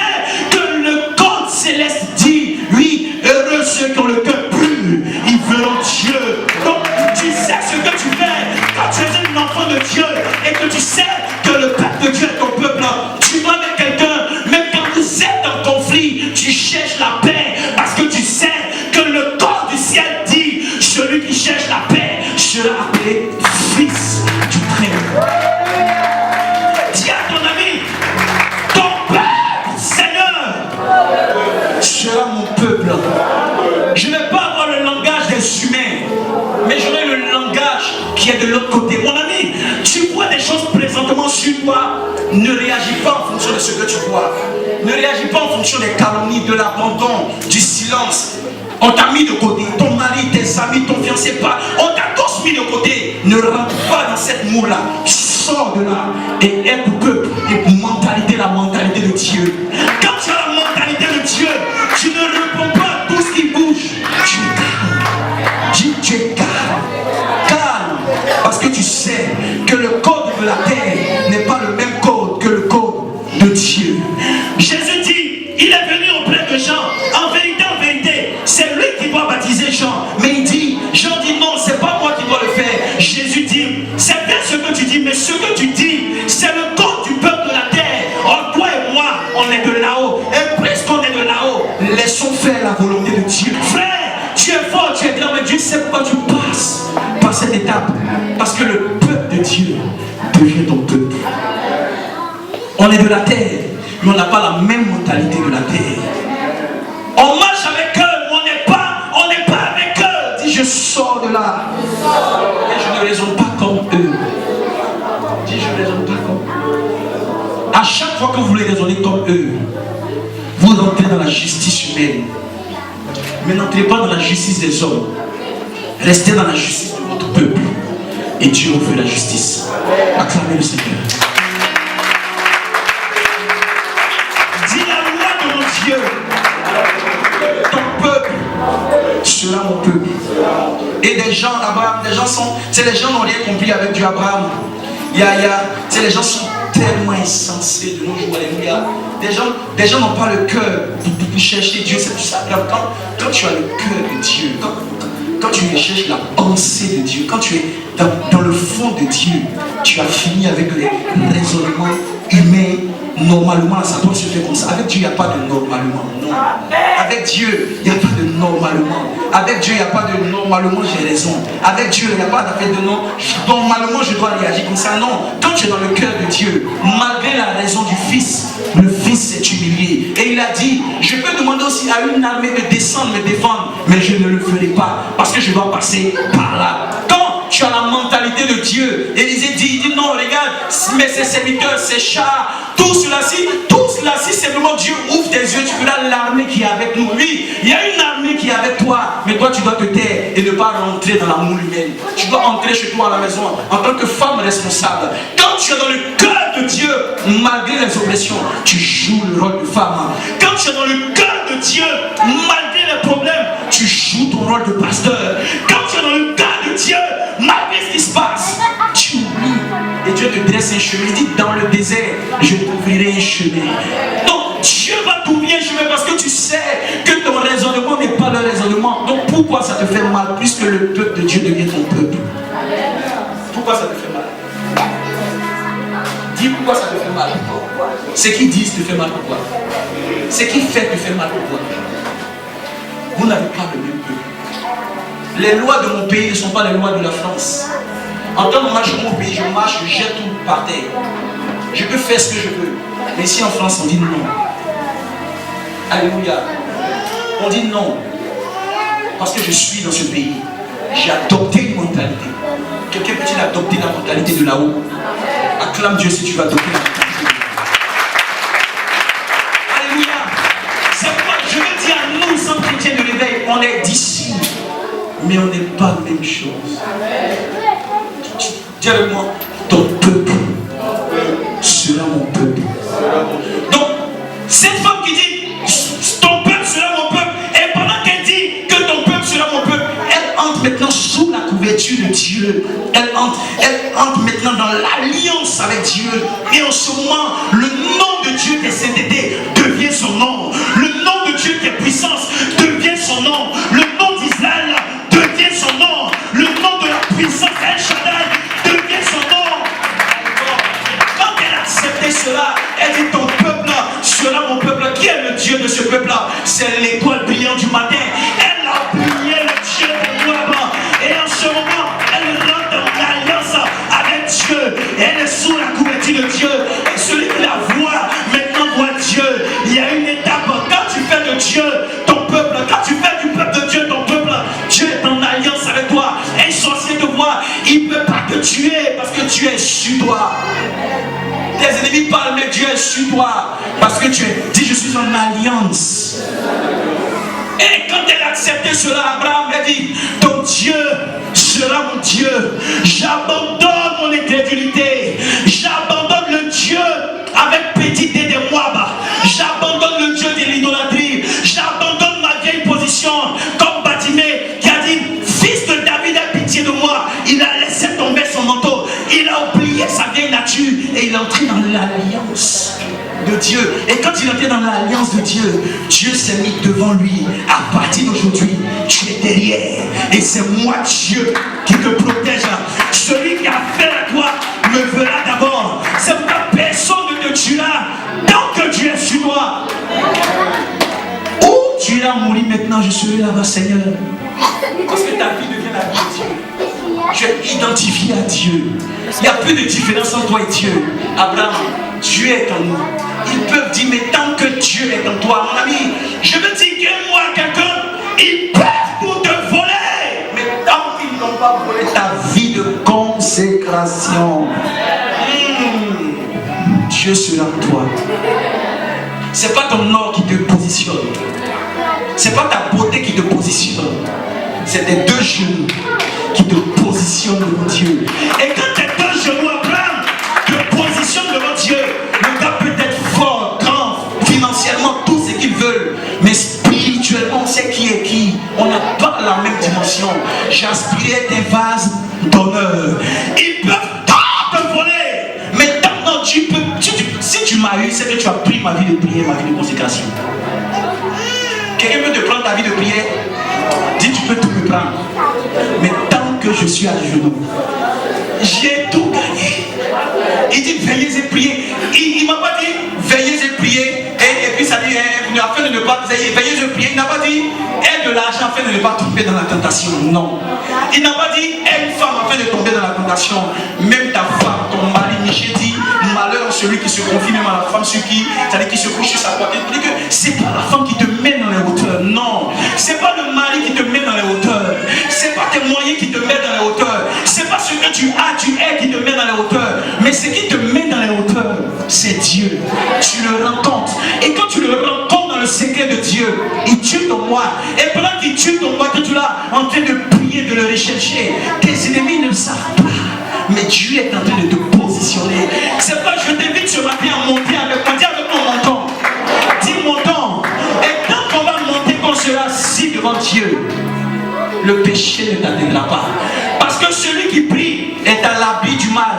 que le code céleste dit, oui, heureux ceux qui ont le cœur pur, ils verront Dieu. Donc tu sais ce que tu fais quand tu es un enfant de Dieu et que tu sais que le peuple de Dieu est ton peuple. Tu dois avec quelqu'un, même quand vous êtes en conflit, tu cherches la paix parce que tu sais que le corps du ciel dit, mais j'aurai le langage qui est de l'autre côté. Mon ami, tu vois des choses présentement sur toi, ne réagis pas en fonction de ce que tu vois. Ne réagis pas en fonction des calomnies, de l'abandon, du silence. On t'a mis de côté, ton mari, tes amis, ton fiancé, pas. On t'a tous mis de côté. Ne rentre pas dans cette moule-là. Sors de là et aide le peuple. Et la mentalité de Dieu. Quand tu as la mentalité de Dieu, tu ne réponds pas à tout ce qui bouge. Tu es calme. Dis, tu es calme. Calme. Parce que tu sais que le code de la terre n'est pas le même code que le code de Dieu. Jésus dit, il est venu auprès de Jean. En vérité, c'est lui qui doit baptiser Jean. Mais il dit, Jean dit non, c'est pas moi qui dois le faire. Jésus dit, c'est bien ce que tu dis, mais ce que tu dis, c'est le code du peuple de la terre. Or, toi et moi, on est de là-haut. Et puisqu'on est de là-haut, laissons faire la volonté de Dieu. Frère, tu es fort, tu es grand, mais Dieu sait pourquoi tu passes par cette étape. Parce que le peuple de Dieu devient ton peuple. On est de la terre, mais on n'a pas la même mentalité de la terre. On marche avec eux, mais on n'est pas avec eux. Dis, je sors de là. Et je ne raisonne pas comme eux. Dis, je ne raisonne pas comme eux. À chaque fois que vous voulez raisonner comme eux, vous rentrez dans la justice humaine. Mais n'entrez pas dans la justice des hommes. Restez dans la justice de votre peuple. Et Dieu vous fait la justice. Acclamez le Seigneur. Dis la loi de mon Dieu. Ton peuple sera mon peuple. Et des gens là-bas, les gens n'ont rien compris avec Dieu Abraham. Les gens sont tellement insensés de nos jours, alléluia. Des gens n'ont pas le cœur pour chercher Dieu. C'est tout ça. Quand tu as le cœur de Dieu, quand tu recherches la pensée de Dieu, quand tu es dans le fond de Dieu, tu as fini avec les raisonnements humains. Normalement, ça doit se faire comme ça. Avec Dieu, il n'y a pas de normalement. Non. Avec Dieu, il n'y a pas de normalement. Avec Dieu, il n'y a pas de normalement j'ai raison. Avec Dieu, il n'y a pas d'affaire de non. Normalement, je dois réagir comme ça. Non. Quand tu es dans le cœur de Dieu, malgré la raison du Fils, le Fils s'est humilié. Et il a dit, je peux demander aussi à une armée de descendre me défendre, mais je ne le ferai pas parce que je dois passer par là. Quand tu as la mentalité de Dieu, Élisée dit non, regarde, mais ses serviteurs, ses chars, tout cela-ci, simplement Dieu ouvre tes yeux, tu verras l'armée qui est avec nous. Oui, il y a une armée qui est avec toi, mais toi tu dois te taire et ne pas rentrer dans la moule humaine. Tu dois entrer chez toi à la maison en tant que femme responsable. Quand tu es dans le cœur de Dieu, malgré les oppressions, tu joues le rôle de femme. Quand tu es dans le cœur de Dieu, malgré les problèmes, tu joues ton rôle de pasteur. Quand tu es dans le cœur de Dieu, malgré ce qui se passe, tu oublies. Et Dieu te dresse un chemin. Il dit dans le désert, je t'ouvrirai un chemin. Donc Dieu va t'ouvrir un chemin parce que tu sais que ton raisonnement n'est pas le raisonnement. Donc pourquoi ça te fait mal puisque le peuple de Dieu devient ton peuple? Pourquoi ça te fait mal? Dis pourquoi ça te fait mal. Ce qu'ils disent te fait mal pourquoi? Ce qu'ils font te fait mal pourquoi? Vous n'avez pas le même peuple. Les lois de mon pays ne sont pas les lois de la France. En tant que marche dans mon pays, je marche, je jette tout par terre. Je peux faire ce que je veux. Mais ici en France, on dit non. Alléluia. On dit non. Parce que je suis dans ce pays. J'ai adopté une mentalité. Quelqu'un peut-il adopter la mentalité de là-haut? Acclame Dieu si tu vas adopter la mentalité de là-haut. Alléluia. C'est pourquoi je veux dire à nous, sans chrétiens de l'éveil, on est d'ici. Mais on n'est pas la même chose. Dis avec moi, ton peuple sera mon peuple. Donc, cette femme qui dit, ton peuple sera mon peuple, et pendant qu'elle dit que ton peuple sera mon peuple, elle entre maintenant sous la couverture de Dieu. Elle entre maintenant dans l'alliance avec Dieu. Et en ce moment, le nom de Dieu qui est Sainteté devient son nom. Le nom de Dieu qui est puissance devient son nom. Le nom d'Israël devient son nom. Le nom de la puissance El Shaddai devient son nom. Quand elle a accepté cela, elle dit ton peuple sera mon peuple. Qui est le Dieu de ce peuple-là? C'est l'étoile brillante du matin. Elle a prié le Dieu de Moab. Et en ce moment, elle rentre dans l'alliance avec Dieu. Elle est sous la couverture de Dieu. Et celui qui la voit, maintenant voit Dieu. Il y a une étape. Quand tu fais de Dieu ton peuple, quand tu fais du peuple de Dieu ton Dieu est sur toi. Tes ennemis parlent, mais Dieu est sur toi. Parce que tu es dit, je suis en alliance. Et quand elle a accepté cela, Abraham a dit, ton Dieu sera mon Dieu. J'abandonne mon incrédulité. J'abandonne le Dieu avec petit d des Moab. J'abandonne le Dieu de l'idolâtrie. J'abandonne ma vieille position. Comme Batimée qui a dit, fils de David, aie pitié de moi. Il a laissé tomber son manteau. Il a oublié sa vieille nature. Et il est entré dans l'alliance de Dieu. Et quand il était dans l'alliance de Dieu, Dieu s'est mis devant lui. À partir d'aujourd'hui, tu es derrière. Et c'est moi, Dieu, qui te protège. Celui qui a fait à toi me verra d'abord. C'est pourquoi personne ne te tuera tant que Dieu est sur toi. Où tu iras mourir maintenant, je serai là-bas, Seigneur. Parce que ta vie devient la vie de Dieu. Tu es identifié à Dieu. Il n'y a plus de différence entre toi et Dieu. Abraham, Dieu est en nous. Ils peuvent dire, mais tant que Dieu est en toi, mon ami, je veux dire que moi, quelqu'un, ils peuvent tout te voler. Mais tant qu'ils n'ont pas volé ta vie de consécration, Dieu sera en toi. C'est pas ton or qui te positionne. C'est pas ta beauté qui te positionne. C'est tes deux genoux qui te positionnent devant Dieu. Et quand tes deux genoux, Abraham, te positionnent devant Dieu, le gars peut être fort, grand, financièrement, tout ce qu'ils veulent. Mais spirituellement, on sait qui est qui. On n'a pas la même dimension. J'aspirais des vases d'honneur. Ils peuvent tout te voler. Mais maintenant, tu peux. Si tu m'as eu, c'est que tu as pris ma vie de prière, ma vie de consécration. Quelqu'un peut te prendre ta vie de prière. Dis, tu peux tout me prendre. Mais tant que je suis à genoux, j'ai tout gagné. Il dit, veillez et priez. Il ne m'a pas dit, veillez et priez. Et puis ça dit, afin de ne pas veillez et priez. Il n'a pas dit, aie de l'argent afin de ne pas tomber dans la tentation. Non. Il n'a pas dit, aie une femme afin de tomber dans la tentation. Même ta femme, ton mari, Michel dit, malheur celui qui se confie même à la femme sur qui, c'est-à-dire qui se couche sur sa poitrine. Il dit que c'est pas la femme qui te mène dans les hauteurs. Non. C'est pas le mari qui te met dans les hauteurs. C'est pas tes moyens qui te mettent dans les hauteurs. C'est pas ce que tu as, tu es qui te met dans les hauteurs. Mais ce qui te met dans les hauteurs, c'est Dieu. Tu le rencontres. Et quand tu le rencontres dans le secret de Dieu, il tue ton moi. Et pendant qu'il tue ton moi, que tu l'as en train de prier, de le rechercher, tes ennemis ne le savent pas. Mais Dieu est en train de te positionner. C'est pas je t'invite ce matin à monter avec moi. Dis avec mon menton. Dis monton. Et quand on va monter, qu'on sera assis devant Dieu, le péché ne t'atteindra pas. Parce que celui qui prie est à l'abri du mal.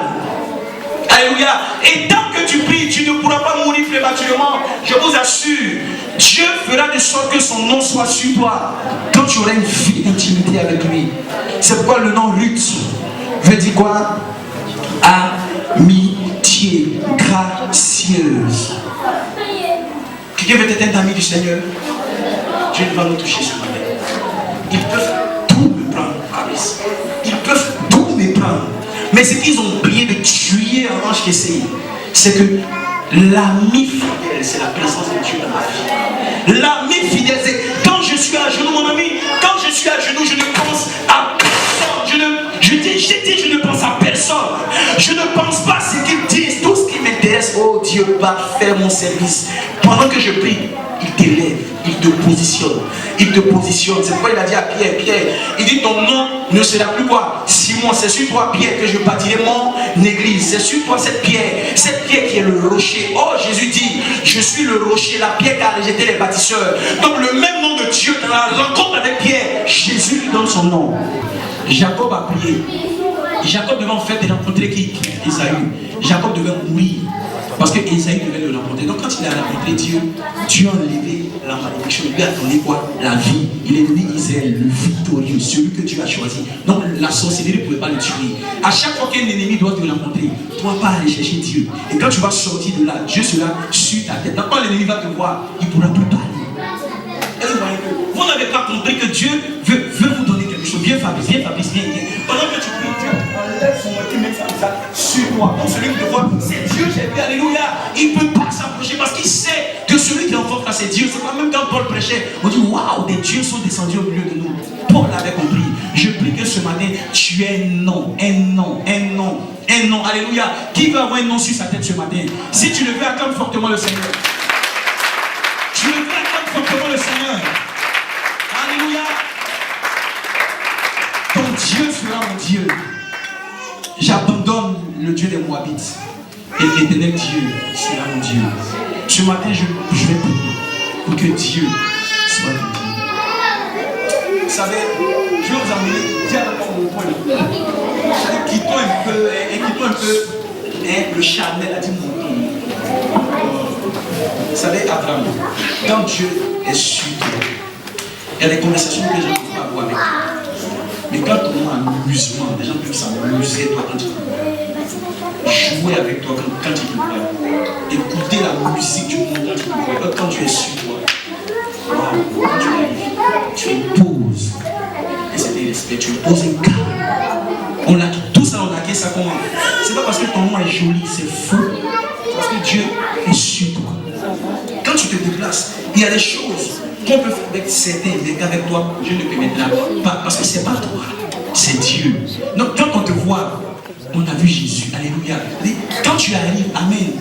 Alléluia. Et tant que tu pries, tu ne pourras pas mourir prématurément. Je vous assure, Dieu fera de sorte que son nom soit sur toi. Quand tu auras une vie d'intimité avec lui. C'est pourquoi le nom Ruth veut dire quoi? Amitié gracieuse. Quelqu'un veut être un ami du Seigneur? Dieu va nous toucher ce matin. Ils peuvent tout me prendre, Paris. Ils peuvent tout me prendre. Mais ce qu'ils ont oublié de tuer avant que j'essaye, c'est que l'ami fidèle, c'est la présence de Dieu dans ma vie. L'ami fidèle, c'est quand je suis à genoux, mon ami, quand je suis à genoux, je ne pense à personne. Je ne pense à personne. Je ne pense pas à ce qu'ils disent. Tout ce qui m'intéresse, oh Dieu, va faire mon service. Pendant que je prie, il t'élève, il te positionne. Il te positionne. C'est pourquoi il a dit à Pierre, Pierre, il dit ton nom ne sera plus quoi? Simon, c'est sur toi Pierre que je bâtirai mon église. C'est sur toi cette pierre qui est le rocher. Oh Jésus dit, je suis le rocher, la pierre qui a rejeté les bâtisseurs. Donc le même nom de Dieu, dans la rencontre avec Pierre, Jésus lui donne son nom. Jacob a prié. Jacob devait en fait rencontrer qui? Ésaü. Jacob devait mourir. Parce que Ésaü devait le rencontrer. Donc quand il a rencontré Dieu, Dieu a enlevé la malédiction. Il lui a donné quoi? La vie. Il est devenu Israël, le victorieux, celui que Dieu a choisi. Donc la sorcellerie ne pouvait pas le tuer. À chaque fois qu'un ennemi doit te rencontrer, toi pas aller chercher Dieu. Et quand tu vas sortir de là, Dieu sera sur ta tête. Donc quand l'ennemi va te voir, il ne pourra plus parler. Est-ce que vous voyez que vous n'avez pas compris que Dieu veut vous donner quelque chose? Viens Fabrice, viens. Pendant que tu pries, Dieu enlève son moitié, met ça sur toi. Donc celui qui te voit, c'est Dieu, j'ai vu, alléluia. Il ne peut pas s'approcher parce qu'il sait que celui qui renforce la c'est Dieu. C'est pas même quand Paul prêchait, on dit waouh, des dieux sont descendus au milieu de nous. Paul avait compris. Je prie que ce matin, tu es un nom, un nom, un nom, un nom. Alléluia. Qui veut avoir un nom sur sa tête ce matin? Si tu le veux, acclame fortement le Seigneur. Tu le veux, acclame fortement le Seigneur. Alléluia. Ton Dieu sera mon Dieu. J'abandonne le Dieu des Moabites. Et l'éternel Dieu sera mon Dieu. Ce matin, je vais prier pour que Dieu soit mon Dieu. Vous savez, je vais vous emmener directement au point. Quittons un peu le charnel à dire mon nom. Vous savez, Abraham, quand Dieu est sur toi, il y a des conversations que les gens ne peuvent pas avoir avec toi. Mais quand on a un amusement, les gens peuvent s'amuser toi quand tu parles. Jouer avec toi quand tu te parles. Écouter la musique du monde quand tu te parles. Quand tu es sur toi. Wow, quand tu arrives, tu imposes. Et c'est des respects, tu imposes un cadre. Tout ça, on a ça comment? C'est pas parce que ton nom est joli, c'est faux. C'est parce que Dieu est sur toi. Quand tu te déplaces, il y a des choses qu'on peut faire avec certains, mais qu'avec toi, Dieu ne permettra pas. Parce que c'est pas toi, c'est Dieu. Donc quand on te voit, on a vu Jésus. Alléluia. Quand tu arrives, amen.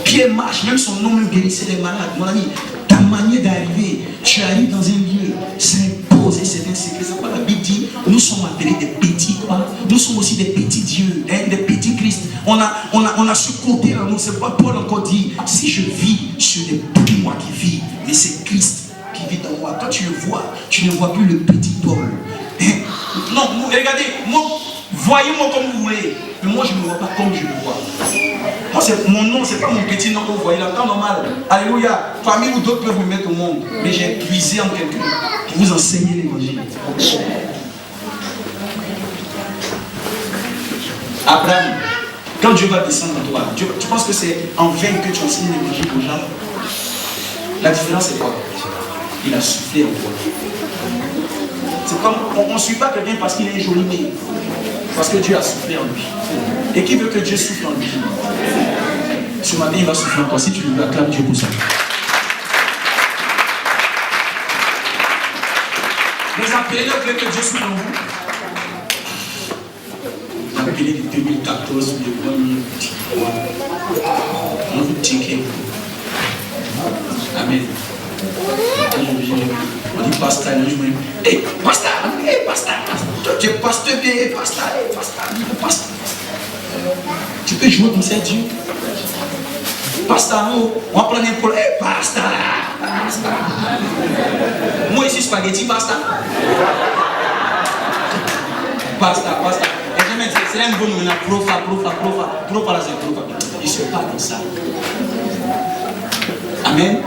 Pierre marche, même son nom me guérissait des malades. Mon ami, ta manière d'arriver, tu arrives dans un lieu, c'est imposé, c'est un secret. C'est quoi la Bible dit? Nous sommes appelés des petits quoi? Nous sommes aussi des petits dieux, hein, des petits Christ. On a ce côté là, c'est pas Paul encore dit, si je vis, ce n'est plus moi qui vis, mais c'est Christ qui vit dans moi. Quand tu le vois, tu ne vois plus le petit Paul. Non, regardez, moi, voyez-moi comme vous voulez, mais moi je ne me vois pas comme je le vois. Moi, mon nom, c'est pas mon petit nom que vous voyez là, temps normal. Alléluia. Parmi vous, d'autres peuvent vous mettre au monde, mais j'ai puisé en quelqu'un pour vous enseigner l'évangile. Abraham, quand Dieu va descendre en toi, tu penses que c'est en vain que tu enseignes l'évangile aux gens? La différence c'est quoi? Il a soufflé en toi. C'est comme, on ne suit pas quelqu'un parce qu'il est joli né. Parce que Dieu a soufflé en lui. Et qui veut que Dieu souffle en lui? Ce matin, il va souffler en toi. Si tu le veux, acclame Dieu pour ça. Les appelés veulent que Dieu souffle en vous. Les appelés de 2014, de 2013. On vous checker. Amen. On dit pasteur, je me dis, hé, pasteur, tu es pasteur, pasteur. Tu peux jouer comme ça, Dieu. Pasteur, on va prendre un pôle, hé, pasteur. Moi ici, spaghetti, pasteur. Pasteur. C'est un bon nom, profa. Il se parle comme ça. Amen.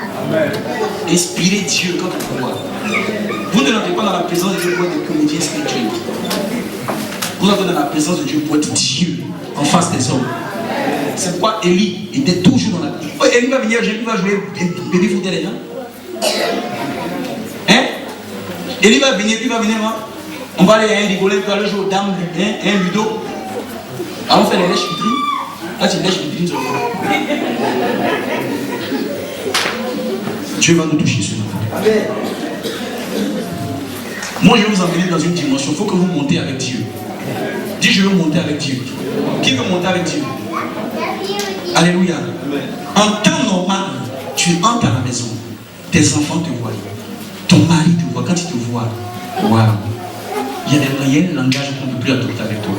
Inspirez Dieu quand on voit. Vous ne n'entrez pas dans la présence de Dieu pour être des comédiens spirituels. Vous entrez dans la présence de Dieu pour être Dieu en face des hommes. C'est pourquoi Élie était toujours dans la... Oh, Élie va venir, il va jouer bébé foot les gens. Hein? Élie va venir, moi. On va aller à un rigoler, on va aller jouer aux dames, un ludo. Alors on fait les lèches vitrines. Là tu lèches vitrines sur le front. Dieu va nous toucher ce matin. Moi, je vais vous emmener dans une dimension. Il faut que vous montez avec Dieu. Dis, je veux monter avec Dieu. Qui veut monter avec Dieu? Alléluia. En temps normal, tu entres à la maison. Tes enfants te voient. Ton mari te voit. Quand il te voit, waouh. Il y a un langage qu'on ne peut plus adopter avec toi.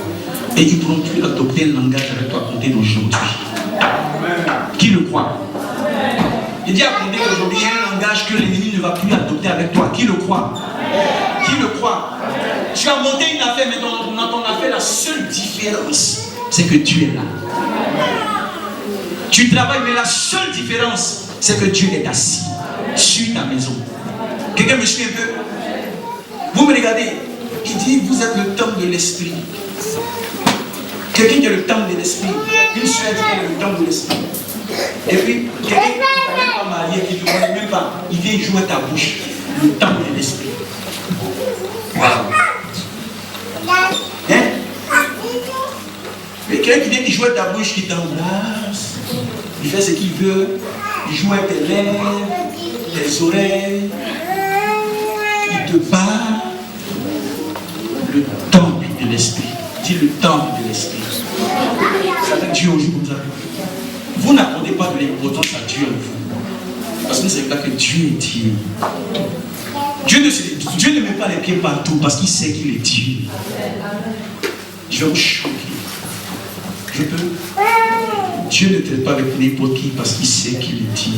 Et ils ne pourront plus adopter un langage avec toi à compter d'aujourd'hui. Qui le croit? Il dit à compter qu'aujourd'hui, il y a un langage que l'ennemi ne va plus adopter avec toi. Qui le croit? Qui le croit? Tu as monté une affaire, mais dans ton affaire, la seule différence, c'est que Dieu est là. Tu travailles, mais la seule différence, c'est que Dieu est assis sur ta maison. Quelqu'un me suit un peu? Vous me regardez, il dit, vous êtes le temple de l'esprit. Quelqu'un qui est le temple de l'esprit. Une soeur dit qu'elle est le temple de l'esprit. Et puis, quelqu'un qui n'est même pas marié, qui ne te connaît même pas, il vient jouer ta bouche. Le temple de l'esprit. Waouh. Hein? Mais quelqu'un qui vient qui joue ta bouche, qui t'embrasse, il fait ce qu'il veut, il joue avec tes lèvres, tes oreilles, il te parle. Le temple de l'esprit. Dis le temple de l'esprit. Ça fait Dieu aujourd'hui comme ça. Vous n'accordez pas de l'importance à Dieu en vous. Parce que c'est là que Dieu est Dieu. Dieu ne met pas les pieds partout parce qu'il sait qu'il est Dieu. Je vais vous choquer. Je peux. Dieu ne traite pas avec n'importe qui parce qu'il sait qu'il est Dieu.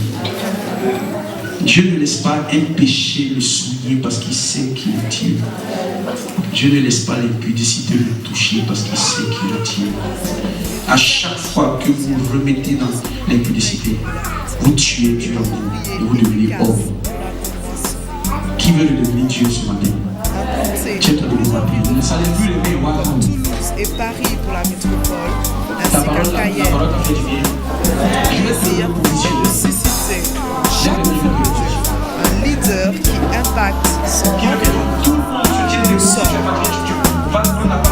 Dieu ne laisse pas un péché le souiller parce qu'il sait qu'il est Dieu. Dieu ne laisse pas l'impudicité le toucher parce qu'il sait qu'il est Dieu. À chaque fois que vous remettez dans l'impudicité, vous tuez Dieu en vous et vous devenez homme. Qui veut devenir Dieu ce matin? Tu es en train de vous appeler. Ne savez plus les mains. Toulouse et Paris pour la métropole, Ta ainsi parole qu'un t'a fait du bien. Je vais te désir de susciter chaque jour un leader qui impacte son Qui veut que tout le monde se tienne debout. Tu vas prendre